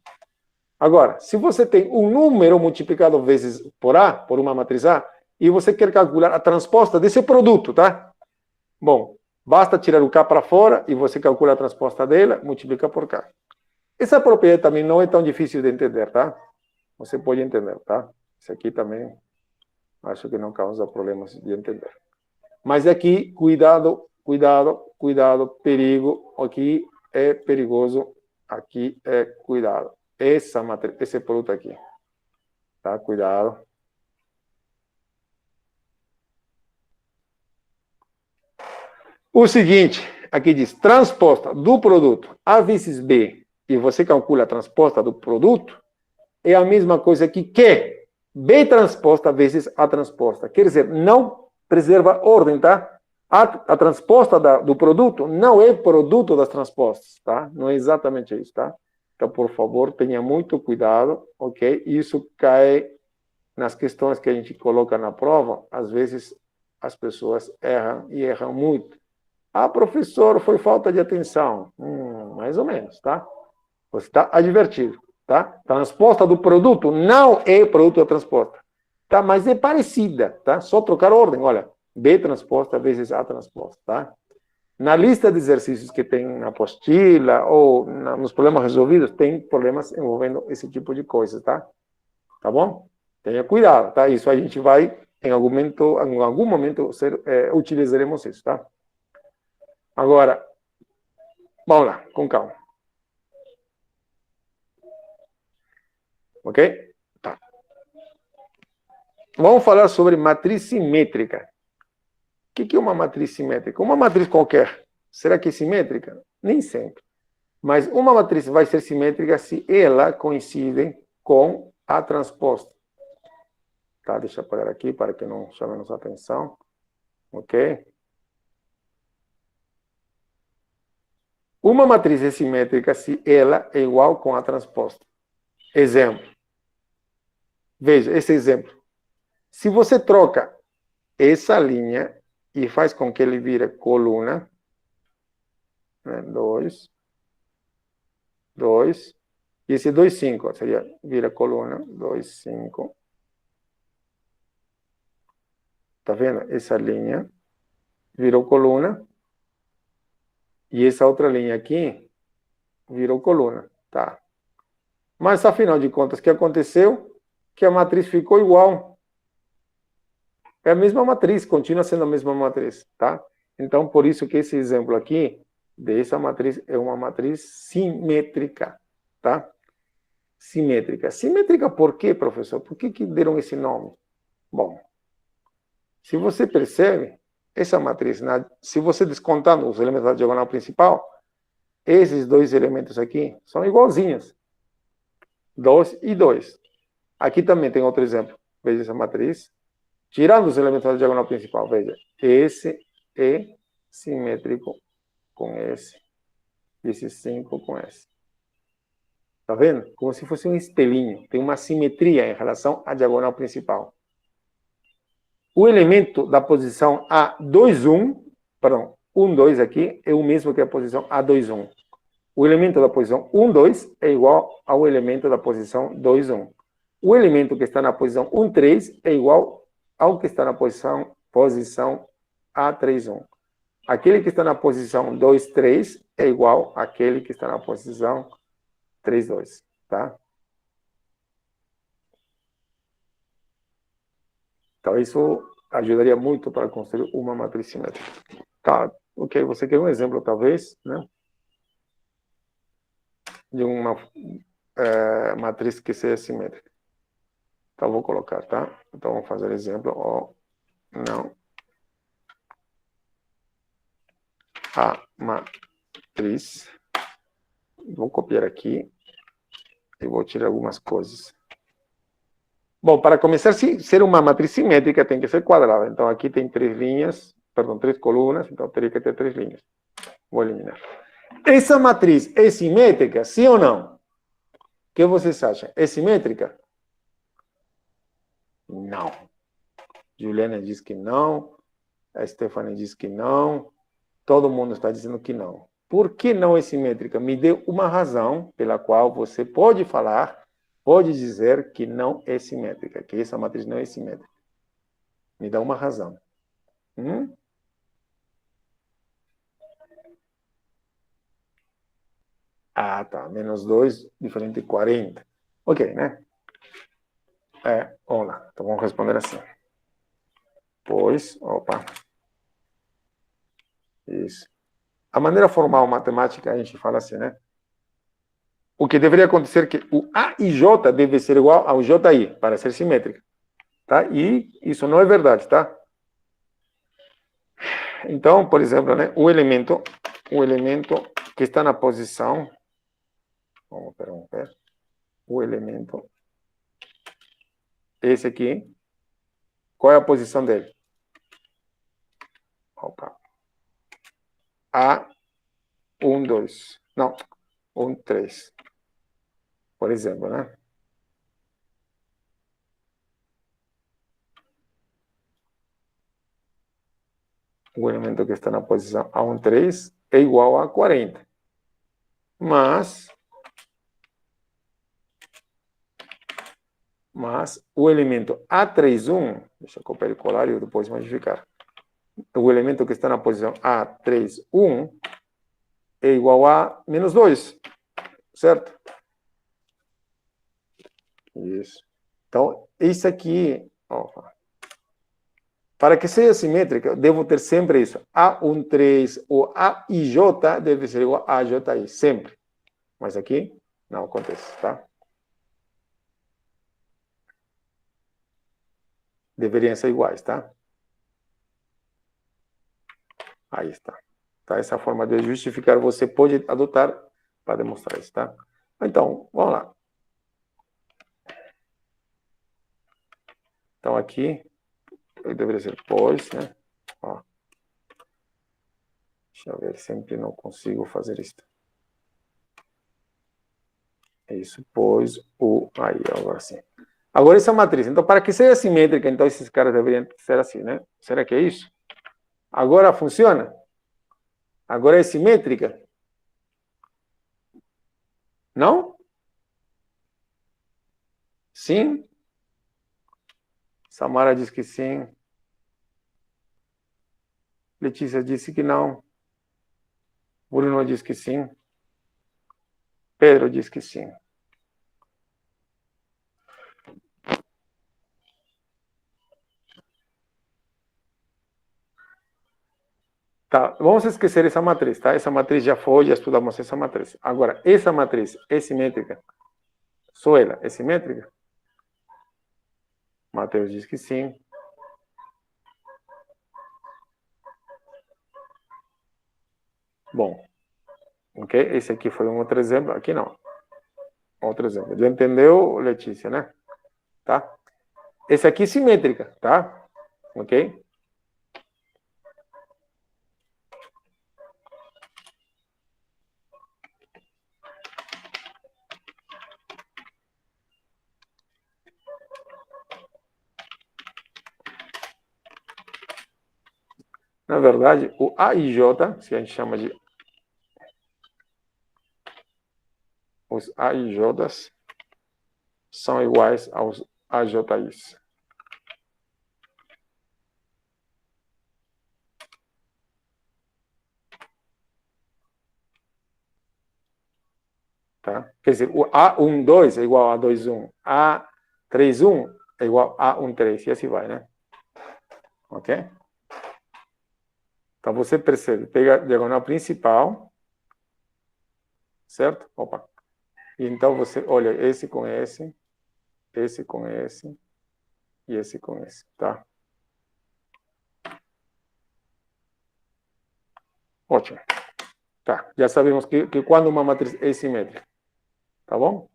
Speaker 1: Agora, se você tem um número multiplicado vezes por A, por uma matriz A, e você quer calcular a transposta desse produto, tá? Bom, basta tirar o K para fora e você calcula a transposta dela, multiplica por K. Essa propriedade também não é tão difícil de entender, tá? Você pode entender, tá? Isso aqui também acho que não causa problemas de entender. Mas aqui, cuidado, perigo. Aqui é perigoso, aqui é cuidado. Essa matriz, esse produto aqui. Tá? Cuidado. O seguinte, aqui diz, transposta do produto A vezes B, e você calcula a transposta do produto, é a mesma coisa que B transposta vezes A transposta. Quer dizer, não preserva ordem, tá? A transposta do produto não é produto das transpostas, tá? Não é exatamente isso, tá? Então, por favor, tenha muito cuidado, ok? Isso cai nas questões que a gente coloca na prova. Às vezes, as pessoas erram e erram muito. Ah, professor, foi falta de atenção. Mais ou menos, tá? Você está advertido, tá? Transposta do produto não é produto da transposta, tá? Mas é parecida, tá? Só trocar ordem, olha. B transposta vezes A transposta, tá? Na lista de exercícios que tem na apostila ou nos problemas resolvidos, tem problemas envolvendo esse tipo de coisas, tá? Tá bom? Tenha cuidado, tá? Isso a gente vai, em algum momento utilizaremos isso, tá? Agora, vamos lá, com calma. Ok? Tá. Vamos falar sobre matriz simétrica. O que é uma matriz simétrica? Uma matriz qualquer, será que é simétrica? Nem sempre. Mas uma matriz vai ser simétrica se ela coincide com a transposta. Tá? Deixa eu parar aqui para que não chame nossa atenção. Ok? Uma matriz é simétrica se ela é igual com a transposta. Exemplo. Veja, esse exemplo. Se você troca essa linha e faz com que ele vire coluna, 2, 2, e esse 2, 5, seria, vira coluna, 2, 5. Tá vendo? Essa linha virou coluna, e essa outra linha aqui virou coluna, tá? Mas, afinal de contas, o que aconteceu? Que a matriz ficou igual. É a mesma matriz, continua sendo a mesma matriz, tá? Então, por isso que esse exemplo aqui, dessa matriz, é uma matriz simétrica, tá? Simétrica. Simétrica por quê, professor? Por que deram esse nome? Bom, se você percebe, essa matriz, se você descontando os elementos da diagonal principal, esses dois elementos aqui são igualzinhos. 2 e 2. Aqui também tem outro exemplo. Veja essa matriz. Tirando os elementos da diagonal principal, veja. Esse é simétrico com esse. Esse 5 com esse. Tá vendo? Como se fosse um estelinho. Tem uma simetria em relação à diagonal principal. O elemento da posição A2, 1, perdão, 1, 2 aqui, é o mesmo que a posição A2, 1. O elemento da posição 1, 2 é igual ao elemento da posição 2, 1. O elemento que está na posição 1, 3 é igual ao que está na posição A3, 1. Aquele que está na posição 2, 3 é igual àquele que está na posição 3, 2. Tá? Então, isso ajudaria muito para construir uma matriz simétrica. Tá, ok, você quer um exemplo, talvez, né? De uma matriz que seja simétrica. Então, vou colocar, tá? Então, vamos fazer exemplo. Não. A matriz. Vou copiar aqui. E vou tirar algumas coisas. Bom, para começar a ser uma matriz simétrica, tem que ser quadrada. Então, aqui tem 3 linhas, perdão, 3 colunas, então teria que ter 3 linhas. Vou eliminar. Essa matriz é simétrica, sim ou não? O que vocês acham? É simétrica? Não. Juliana diz que não. A Stephanie diz que não. Todo mundo está dizendo que não. Por que não é simétrica? Me dê uma razão pela qual você pode falar, pode dizer que não é simétrica, que essa matriz não é simétrica. Me dá uma razão. Ah, tá. Menos 2, diferente de 40. Ok, né? Vamos lá. Então, vamos responder assim. Pois, opa. Isso. A maneira formal matemática, a gente fala assim, né? O que deveria acontecer é que o A e J deve ser igual ao JI, para ser simétrica. Tá? E isso não é verdade, tá? Então, por exemplo, né, o elemento que está na posição... Vamos ver. O elemento... Esse aqui. Qual é a posição dele? Opa. A1, 2. Não. 1, 3. Por exemplo, né? O elemento que está na posição A1, 3 é igual a 40. Mas o elemento A3, 1, deixa eu copiar e colar e depois modificar. O elemento que está na posição A3, 1 é igual a menos 2, certo? Isso. Então, isso aqui, para que seja simétrica, eu devo ter sempre isso. A1, 3 ou A e J deve ser igual a JI, sempre. Mas aqui não acontece, tá? Deveriam ser iguais, tá? Aí está. Tá? Essa forma de justificar você pode adotar para demonstrar isso, tá? Então, vamos lá. Então, aqui, eu deveria ser pois, né? Ó. Deixa eu ver, sempre não consigo fazer isso. Isso, pois, o... Aí, agora sim. Agora, essa matriz. Então, para que seja simétrica, então, esses caras deveriam ser assim, né? Será que é isso? Agora funciona? Agora é simétrica? Não? Sim? Samara diz que sim. Letícia disse que não. Bruno diz que sim. Pedro diz que sim. Tá, vamos esquecer essa matriz, tá? Essa matriz já foi, já estudamos essa matriz. Agora, essa matriz é simétrica? Só ela é simétrica? Mateus diz que sim. Bom, ok? Esse aqui foi um outro exemplo. Aqui não. Outro exemplo. Já entendeu, Letícia, né? Tá? Esse aqui é simétrica, tá? Ok? Na verdade, o A e J, se a gente chama de os A e J's, são iguais aos AJIs. Tá? Quer dizer, o A12 é igual a A21, A31 é igual a A13, e assim vai, né? Ok? Então, você percebe, pega a diagonal principal, certo? Opa. E então, você olha esse com esse com esse, e esse com esse, tá? Ótimo. Tá, já sabemos que quando uma matriz é simétrica, tá bom?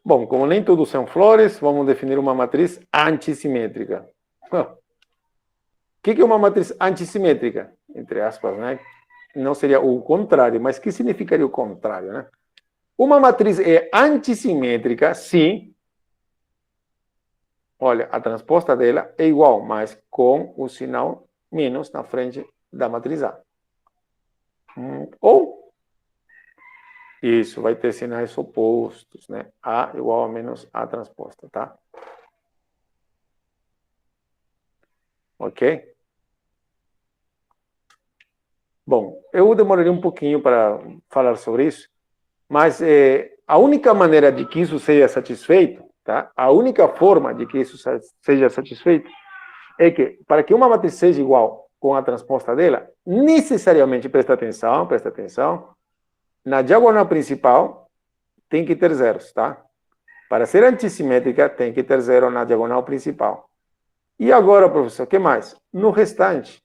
Speaker 1: Bom, como nem tudo são flores, vamos definir uma matriz antissimétrica. O que é uma matriz antissimétrica? Entre aspas, né? Não seria o contrário, mas o que significaria o contrário, né? Uma matriz é antissimétrica se, olha, a transposta dela é igual, mas com o sinal menos na frente da matriz A. Ou, isso, vai ter sinais opostos, né? A igual a menos A transposta, tá? Ok? Bom, eu demoraria um pouquinho para falar sobre isso, mas a única maneira de que isso seja satisfeito, tá? A única forma de que isso seja satisfeito é que, para que uma matriz seja igual com a transposta dela, necessariamente, presta atenção, na diagonal principal tem que ter zeros, tá? Para ser antissimétrica, tem que ter zero na diagonal principal. E agora, professor, o que mais? No restante,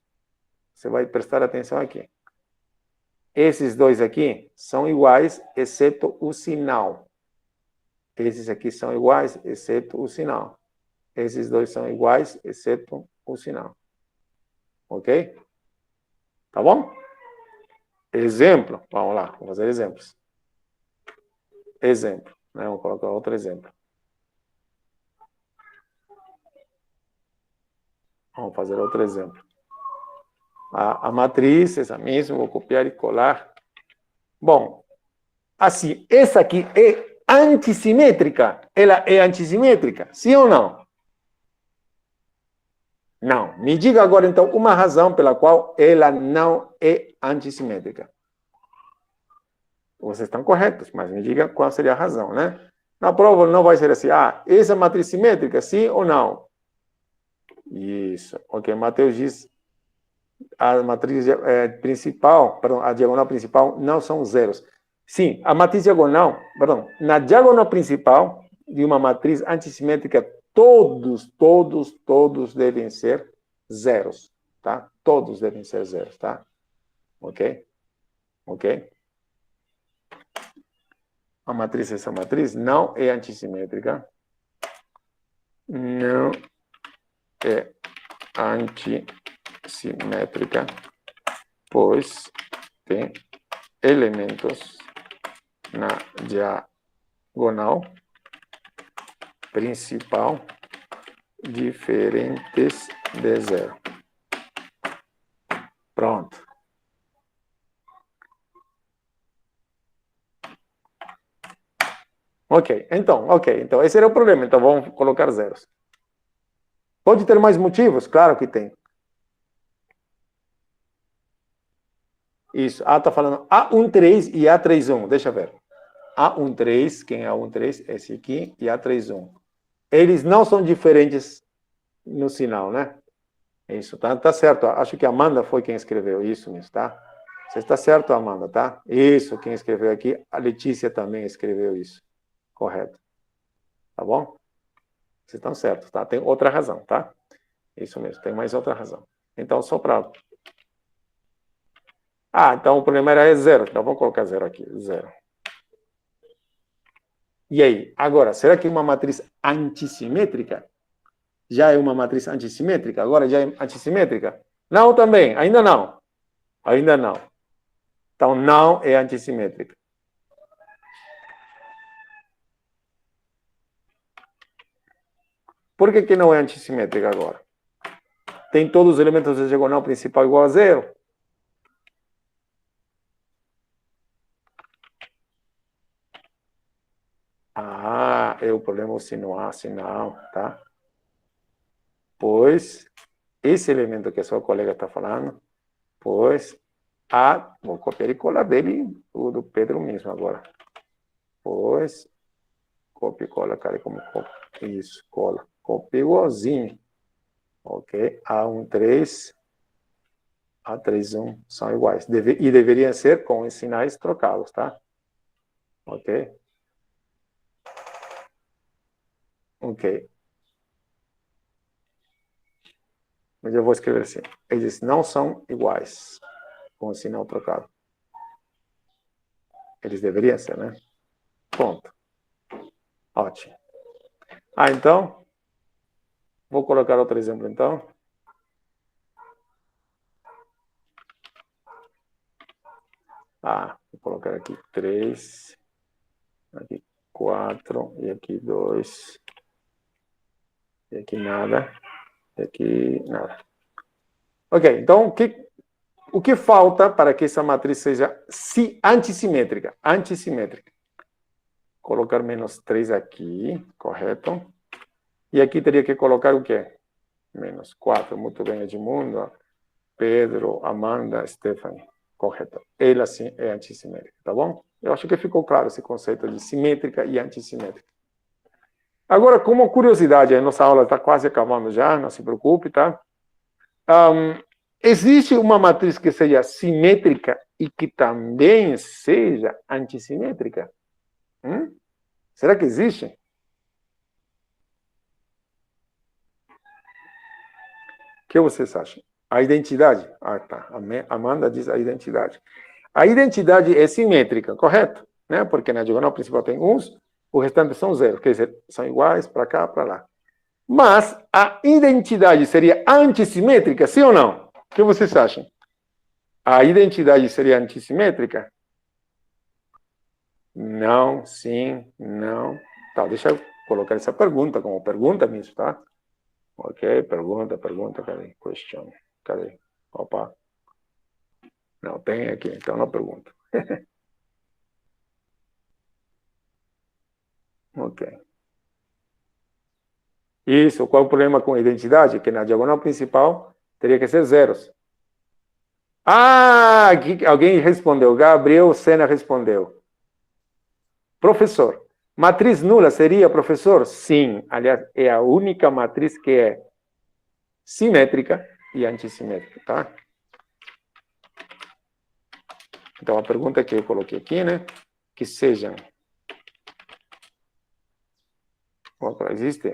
Speaker 1: você vai prestar atenção aqui. Esses dois aqui são iguais, exceto o sinal. Esses aqui são iguais, exceto o sinal. Esses dois são iguais, exceto o sinal. Ok? Tá bom? Exemplo. Vamos lá, vamos fazer exemplos. Exemplo. Né? Vamos colocar outro exemplo. Vamos fazer outro exemplo. A matriz, essa mesma, vou copiar e colar. Bom, assim, essa aqui é antissimétrica. Ela é antissimétrica, sim ou não? Não. Me diga agora, então, uma razão pela qual ela não é antissimétrica. Vocês estão corretos, mas me diga qual seria a razão, né? Na prova não vai ser assim, essa é matriz simétrica, sim ou não? Isso. Ok, Mateus diz a matriz principal, perdão, a diagonal principal não são zeros. Sim, a matriz diagonal, perdão, na diagonal principal de uma matriz antissimétrica, todos devem ser zeros, tá? Todos devem ser zeros, tá? Ok? Ok? essa matriz não é antissimétrica. Não é antissimétrica, pois tem elementos na diagonal principal diferentes de zero. Pronto. Ok, então, esse era o problema, então vamos colocar zeros. Pode ter mais motivos? Claro que tem. Isso, está falando A13 e A31, deixa eu ver. A13, quem é A13? Esse aqui, e A31. Eles não são diferentes no sinal, né? Isso, tá certo. Acho que a Amanda foi quem escreveu isso mesmo, tá? Você está certo, Amanda, tá? Isso, quem escreveu aqui, a Letícia também escreveu isso. Correto. Tá bom? Vocês estão certos, tá? Tem outra razão, tá? Isso mesmo, tem mais outra razão. Então, só para... então o problema era zero. Então, vamos colocar zero aqui. Zero. E aí? Agora, será que uma matriz antissimétrica já é uma matriz antissimétrica? Agora já é antissimétrica? Não, também. Ainda não. Ainda não. Então, não é antissimétrica. Por que não é antissimétrica agora? Tem todos os elementos da diagonal principal igual a zero? É o problema sinal, tá? Pois, esse elemento que a sua colega está falando, pois, vou copiar e colar dele, o do Pedro mesmo agora. Pois, copia e cola, cara, como copia. Isso, cola. Copia igualzinho. Ok? A13, A31 são iguais. E deveriam ser com os sinais trocados, tá? Ok? Ok. Mas eu vou escrever assim. Eles não são iguais com o sinal trocado. Eles deveriam ser, né? Ponto. Ótimo. Então, vou colocar outro exemplo, então. Vou colocar aqui 3, aqui 4, e aqui 2, e aqui nada, e aqui nada. Ok, então, o que falta para que essa matriz seja antissimétrica? Antissimétrica. Colocar menos 3 aqui, correto? E aqui teria que colocar o quê? Menos 4, muito bem, Edmundo, Pedro, Amanda, Stephanie. Correto. Ela sim é antissimétrica, tá bom? Eu acho que ficou claro esse conceito de simétrica e antissimétrica. Agora, como curiosidade, a nossa aula está quase acabando já, não se preocupe, tá? Existe uma matriz que seja simétrica e que também seja antissimétrica? Será que existe? O que vocês acham? A identidade? Tá. A Amanda diz a identidade. A identidade é simétrica, correto? Né? Porque na diagonal principal tem uns, o restante são zero. Quer dizer, são iguais para cá, para lá. Mas a identidade seria antissimétrica, sim ou não? O que vocês acham? A identidade seria antissimétrica? Não, sim, não. Tá, deixa eu colocar essa pergunta como pergunta mesmo, tá? Ok, pergunta, cadê? Question. Cadê? Opa. Não, tem aqui, então não pergunta. Ok. Isso, qual é o problema com a identidade? Que na diagonal principal teria que ser zeros. Aqui alguém respondeu. Gabriel Sena respondeu. Professor, matriz nula seria, professor? Sim. Aliás, é a única matriz que é simétrica e antissimétrica, tá? Então, a pergunta que eu coloquei aqui, né? Que sejam... existe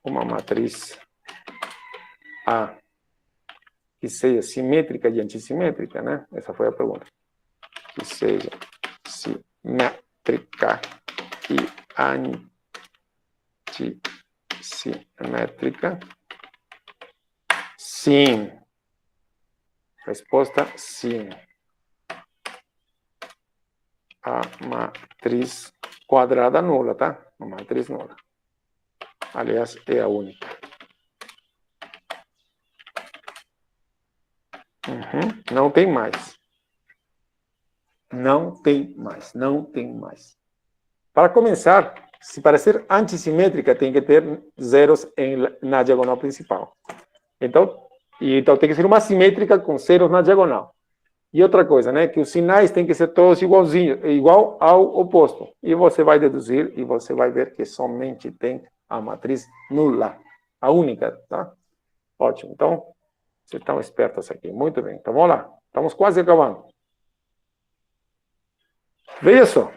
Speaker 1: uma matriz A que seja simétrica e antissimétrica, né? Essa foi a pergunta. Que seja simétrica e antissimétrica? Sim. Resposta, sim. A matriz quadrada nula, tá? A matriz nula. Aliás, é a única. Não tem mais. Não tem mais. Não tem mais. Para começar, para ser antissimétrica, tem que ter zeros na diagonal principal. Então tem que ser uma simétrica com zeros na diagonal. E outra coisa, né, que os sinais têm que ser todos igualzinhos, igual ao oposto. E você vai deduzir e você vai ver que somente tem a matriz nula, a única, tá? Ótimo. Então, vocês estão espertos aqui. Muito bem. Então, vamos lá. Estamos quase acabando. Veja só.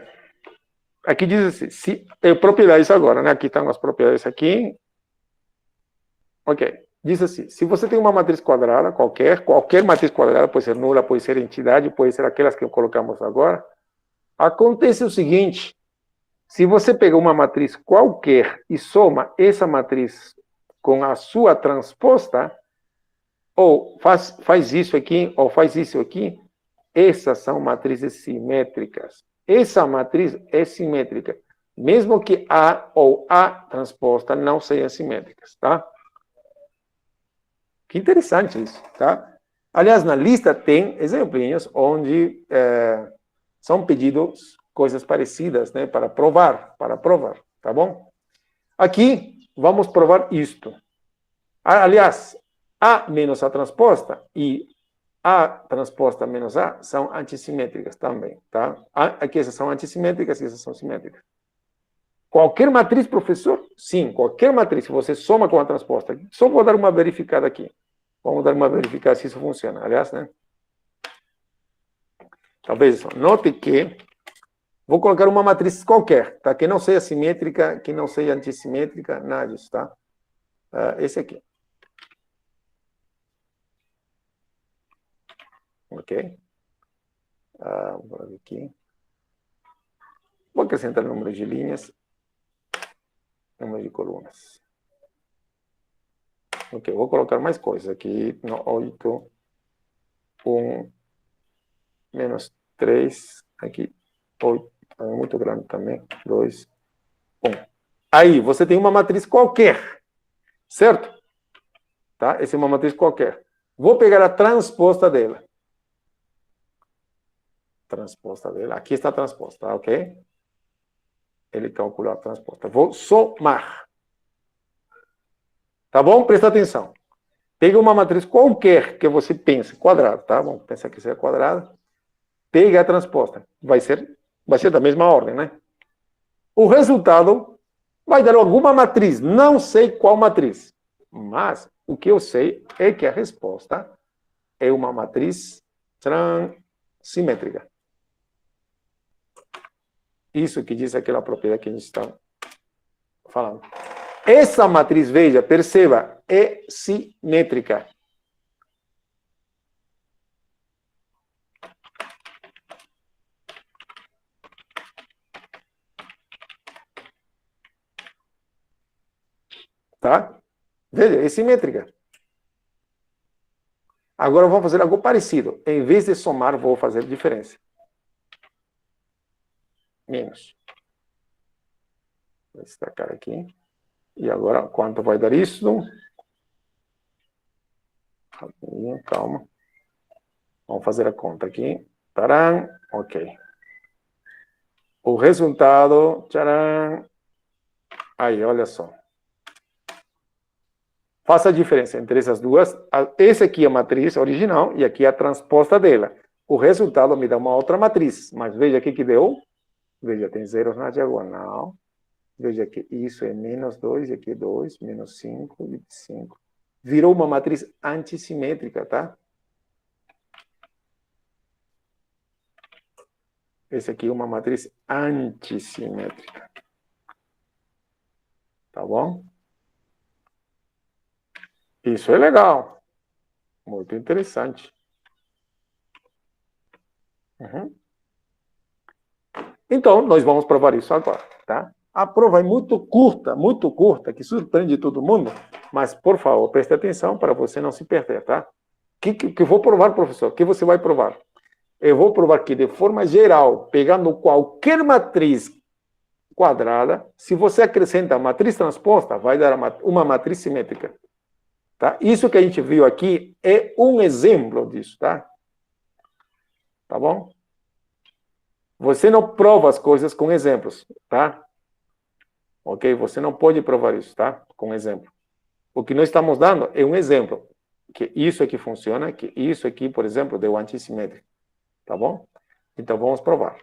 Speaker 1: Aqui diz assim, propriedades agora, né? Aqui estão as propriedades aqui. Ok. Diz assim, se você tem uma matriz quadrada, qualquer matriz quadrada, pode ser nula, pode ser entidade, pode ser aquelas que colocamos agora, acontece o seguinte, se você pega uma matriz qualquer e soma essa matriz com a sua transposta, ou faz isso aqui, ou faz isso aqui, essas são matrizes simétricas. Essa matriz é simétrica, mesmo que A ou A transposta não sejam simétricas, tá? Que interessante isso, tá? Aliás, na lista tem exemplinhos onde são pedidos coisas parecidas, né, para provar, tá bom? Aqui, vamos provar isto. Aliás, A menos A transposta e A transposta menos A são antissimétricas também, tá? Aqui essas são antissimétricas e essas são simétricas. Qualquer matriz, professor? Sim, qualquer matriz, se você soma com a transposta. Só vou dar uma verificada aqui. Vamos dar uma verificada se isso funciona. Aliás, né? Talvez, note que vou colocar uma matriz qualquer, tá? Que não seja simétrica, que não seja antissimétrica, nada disso, tá? Esse aqui. Ok? Vou ver aqui. Vou acrescentar número de linhas, número de colunas. Ok, vou colocar mais coisas aqui no 8, 1, menos 3, aqui, 8, é muito grande também, 2, 1. Aí, você tem uma matriz qualquer, certo? Tá? Essa é uma matriz qualquer. Vou pegar a transposta dela. Transposta dela, aqui está a transposta, ok? Ele calculou a transposta. Vou somar. Tá bom? Presta atenção. Pega uma matriz qualquer que você pense, quadrada, tá? Vamos pensar que seja quadrada. Pega a transposta. Vai ser da mesma ordem, né? O resultado vai dar alguma matriz. Não sei qual matriz. Mas o que eu sei é que a resposta é uma matriz transsimétrica. Isso que diz aquela propriedade que a gente está falando. Essa matriz, veja, perceba, é simétrica. Tá? Veja, é simétrica. Agora vamos fazer algo parecido. Em vez de somar, vou fazer diferença. Menos. Vou destacar aqui. E agora, quanto vai dar isso? Calma. Vamos fazer a conta aqui. Tcharam. Ok. O resultado. Tcharam. Aí, olha só. Faça a diferença entre essas duas. Esse aqui é a matriz original e aqui é a transposta dela. O resultado me dá uma outra matriz. Mas veja aqui que deu. Veja, tem zeros na diagonal. Veja que isso é menos 2, e aqui é 2, menos 5 e 5. Virou uma matriz antissimétrica, tá? Esse aqui é uma matriz antissimétrica. Tá bom? Isso é legal. Muito interessante. Então, nós vamos provar isso agora, tá? A prova é muito curta, que surpreende todo mundo, mas, por favor, preste atenção para você não se perder, tá? Que eu vou provar, professor? O que você vai provar? Eu vou provar que, de forma geral, pegando qualquer matriz quadrada, se você acrescenta a matriz transposta, vai dar uma matriz simétrica. Tá? Isso que a gente viu aqui é um exemplo disso, tá? Tá bom? Você não prova as coisas com exemplos, tá? Ok? Você não pode provar isso, tá? Com exemplo. O que nós estamos dando é um exemplo. Que isso aqui funciona, que isso aqui, por exemplo, deu antissimétrico. Tá bom? Então, vamos provar.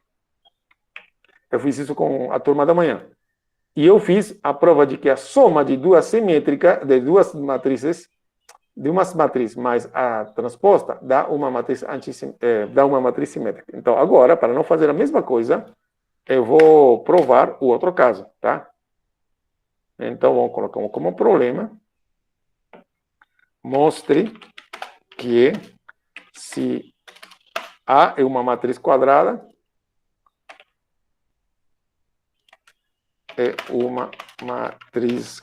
Speaker 1: Eu fiz isso com a turma da manhã. E eu fiz a prova de que a soma de duas simétricas, de duas matrizes, de uma matriz mais a transposta, dá uma matriz, dá uma matriz simétrica. Então, agora, para não fazer a mesma coisa, eu vou provar o outro caso, tá? Então, vamos colocar como problema. Mostre que se A é uma matriz quadrada, é uma matriz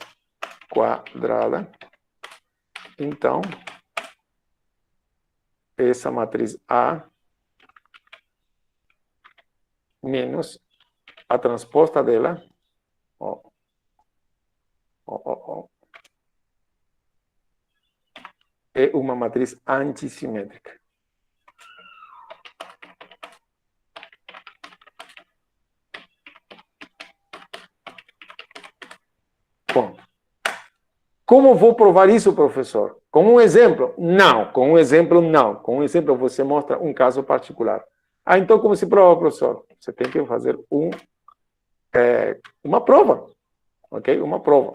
Speaker 1: quadrada, então, essa matriz A menos a transposta dela, é uma matriz antissimétrica. Bom, como vou provar isso, professor? Com um exemplo? Não, com um exemplo não. Com um exemplo você mostra um caso particular. Ah, então como se prova, professor? Você tem que fazer uma prova, ok? Uma prova,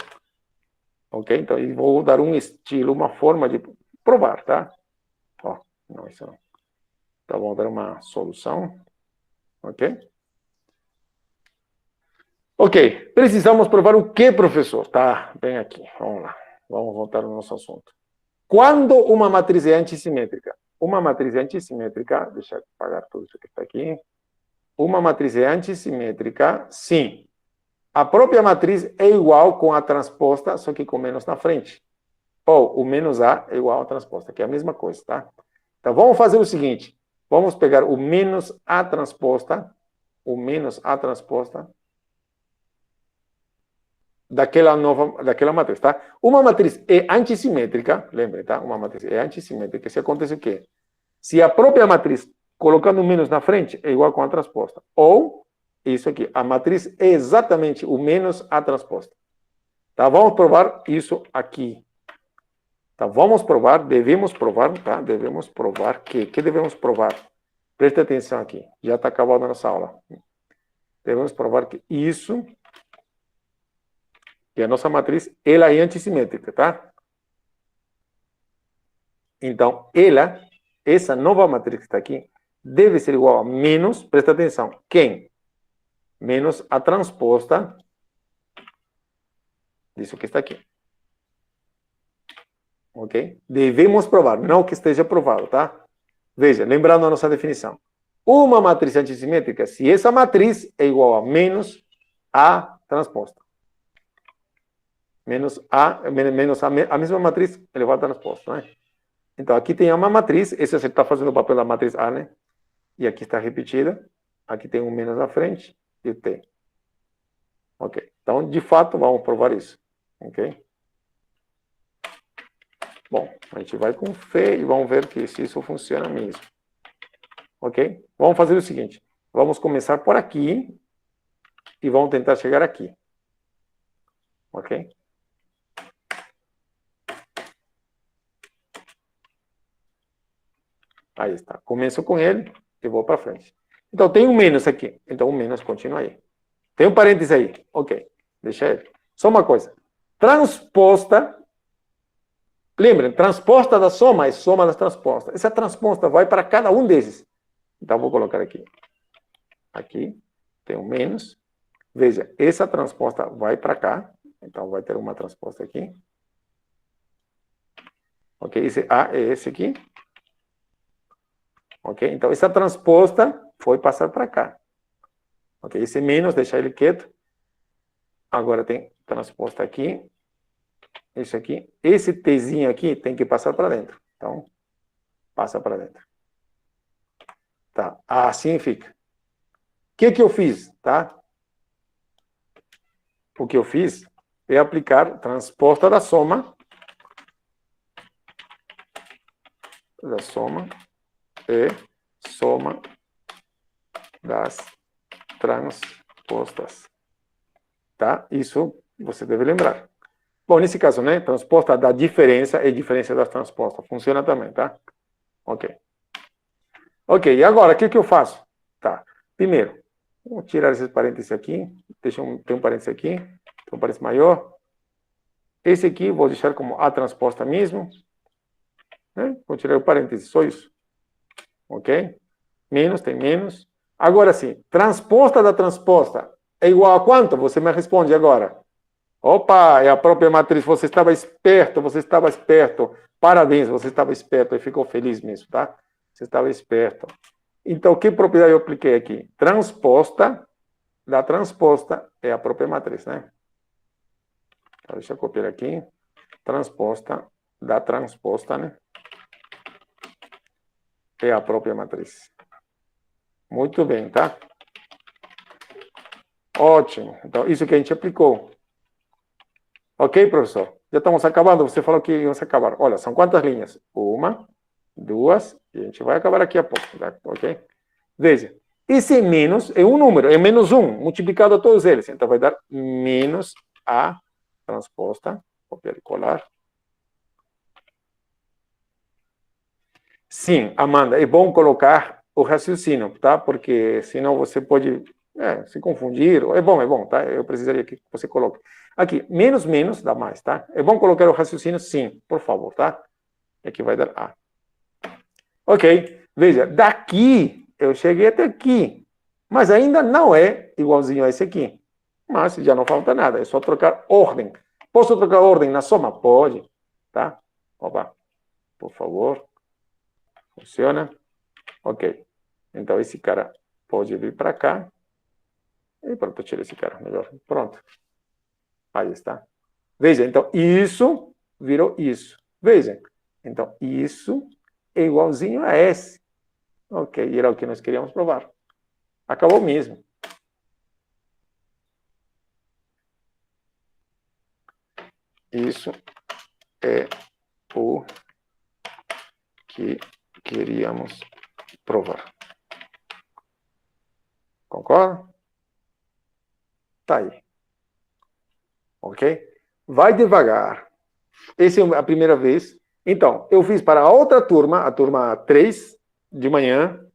Speaker 1: ok? Então, eu vou dar um estilo, uma forma de provar, tá? Ó, não, isso não. Então, vamos dar uma solução, ok? Ok, precisamos provar o que, professor? Tá, bem aqui, vamos lá. Vamos voltar ao nosso assunto. Quando uma matriz é antissimétrica? Uma matriz é antissimétrica, deixa eu apagar tudo isso que está aqui. Uma matriz é antissimétrica, sim. A própria matriz é igual com a transposta, só que com menos na frente. Ou o menos A é igual à transposta, que é a mesma coisa, tá? Então, vamos fazer o seguinte. Vamos pegar o menos A transposta, daquela matriz, tá? Uma matriz é antissimétrica, lembre, tá? Uma matriz é antissimétrica se acontece o quê? Se a própria matriz, colocando um menos na frente, é igual com a transposta. Ou, isso aqui, a matriz é exatamente o menos a transposta. Tá? Vamos provar isso aqui. Tá? Vamos provar, devemos provar, tá? Devemos provar que devemos provar? Preste atenção aqui, já está acabando a nossa aula. Devemos provar que isso, que a nossa matriz, ela é antissimétrica, tá? Então, essa nova matriz que está aqui, deve ser igual a menos, presta atenção, quem? Menos a transposta disso que está aqui. Ok? Devemos provar, não que esteja provado, tá? Veja, lembrando a nossa definição. Uma matriz antissimétrica, se essa matriz é igual a menos a transposta. Menos a mesma matriz elevada à transposta, né? Então, aqui tem uma matriz, esse você está fazendo o papel da matriz A, né? E aqui está repetida. Aqui tem um menos na frente e o T. Ok. Então, de fato, vamos provar isso. Ok? Bom, a gente vai com fé e vamos ver que se isso funciona mesmo. Ok? Vamos fazer o seguinte. Vamos começar por aqui e vamos tentar chegar aqui. Ok? Aí está. Começo com ele e vou para frente. Então, tem um menos aqui. Então, o menos continua aí. Tem um parênteses aí. Ok. Deixa ele. Só uma coisa. Transposta. Lembrem, transposta da soma é soma das transpostas. Essa transposta vai para cada um desses. Então, vou colocar aqui. Aqui. Tem um menos. Veja, essa transposta vai para cá. Então, vai ter uma transposta aqui. Ok? Esse A é esse aqui. Ok? Então, essa transposta foi passar para cá. Ok, esse menos, deixa ele quieto. Agora tem transposta aqui. Isso aqui. Esse Tzinho aqui tem que passar para dentro. Então, passa para dentro. Tá, assim fica. O que eu fiz, tá? O que eu fiz é aplicar transposta da soma e soma das transpostas. Tá? Isso você deve lembrar. Bom, nesse caso, né? Transposta da diferença e diferença das transpostas. Funciona também, tá? Ok. Ok, e agora, o que eu faço? Tá. Primeiro, vou tirar esses parênteses aqui. Tem um parênteses aqui. Tem um parênteses maior. Esse aqui vou deixar como a transposta mesmo. Né? Vou tirar o parênteses, só isso. Ok? Menos, tem menos. Agora sim, transposta da transposta é igual a quanto? Você me responde agora. Opa, é a própria matriz. Você estava esperto, você estava esperto. Parabéns, você estava esperto e ficou feliz mesmo, tá? Você estava esperto. Então, que propriedade eu apliquei aqui? Transposta da transposta é a própria matriz, né? Então, deixa eu copiar aqui. Transposta da transposta, né? É a própria matriz. Muito bem, tá? Ótimo. Então, isso que a gente aplicou. Ok, professor? Já estamos acabando. Você falou que íamos acabar. Olha, são quantas linhas? Uma, duas, e a gente vai acabar aqui a pouco, tá? Ok? Veja, esse menos é um número, é menos um, multiplicado a todos eles. Então, vai dar menos a transposta, copiar e colar. Sim, Amanda, é bom colocar o raciocínio, tá? Porque senão você pode se confundir. É bom, tá? Eu precisaria que você coloque. Aqui, menos, menos dá mais, tá? É bom colocar o raciocínio, sim, por favor, tá? E aqui vai dar A. Ok, veja, daqui eu cheguei até aqui, mas ainda não é igualzinho a esse aqui. Mas já não falta nada, é só trocar ordem. Posso trocar ordem na soma? Pode, tá? Opa, por favor. Funciona? Ok. Então, esse cara pode vir para cá. E pronto, eu tirei esse cara melhor. Pronto. Aí está. Veja, então, isso virou isso. Veja. Então, isso é igualzinho a S. Ok, e era o que nós queríamos provar. Acabou mesmo. Isso é o que queríamos provar. Concorda? Tá aí. Ok? Vai devagar. Essa é a primeira vez. Então, eu fiz para a outra turma, a turma 3, de manhã,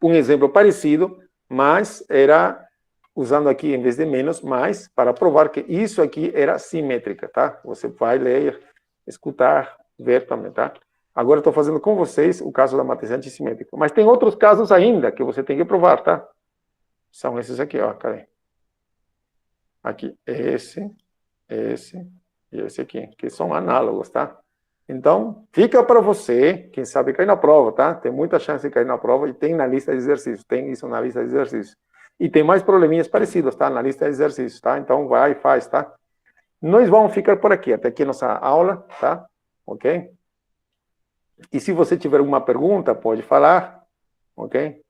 Speaker 1: um exemplo parecido, mas era usando aqui, em vez de menos, mais, para provar que isso aqui era simétrica, tá? Você vai ler, escutar, ver também, tá? Agora eu estou fazendo com vocês o caso da matriz antissimétrica. Mas tem outros casos ainda que você tem que provar, tá? São esses aqui, ó. Cadê? Aqui, esse e esse aqui, que são análogos, tá? Então, fica para você, quem sabe cair na prova, tá? Tem muita chance de cair na prova e tem na lista de exercícios, tem isso na lista de exercícios. E tem mais probleminhas parecidos, tá? Na lista de exercícios, tá? Então, vai e faz, tá? Nós vamos ficar por aqui, até aqui nossa aula, tá? Ok? E se você tiver alguma pergunta, pode falar, ok?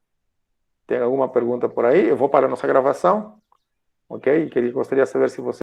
Speaker 1: Tem alguma pergunta por aí? Eu vou para a nossa gravação, ok? Gostaria de saber se você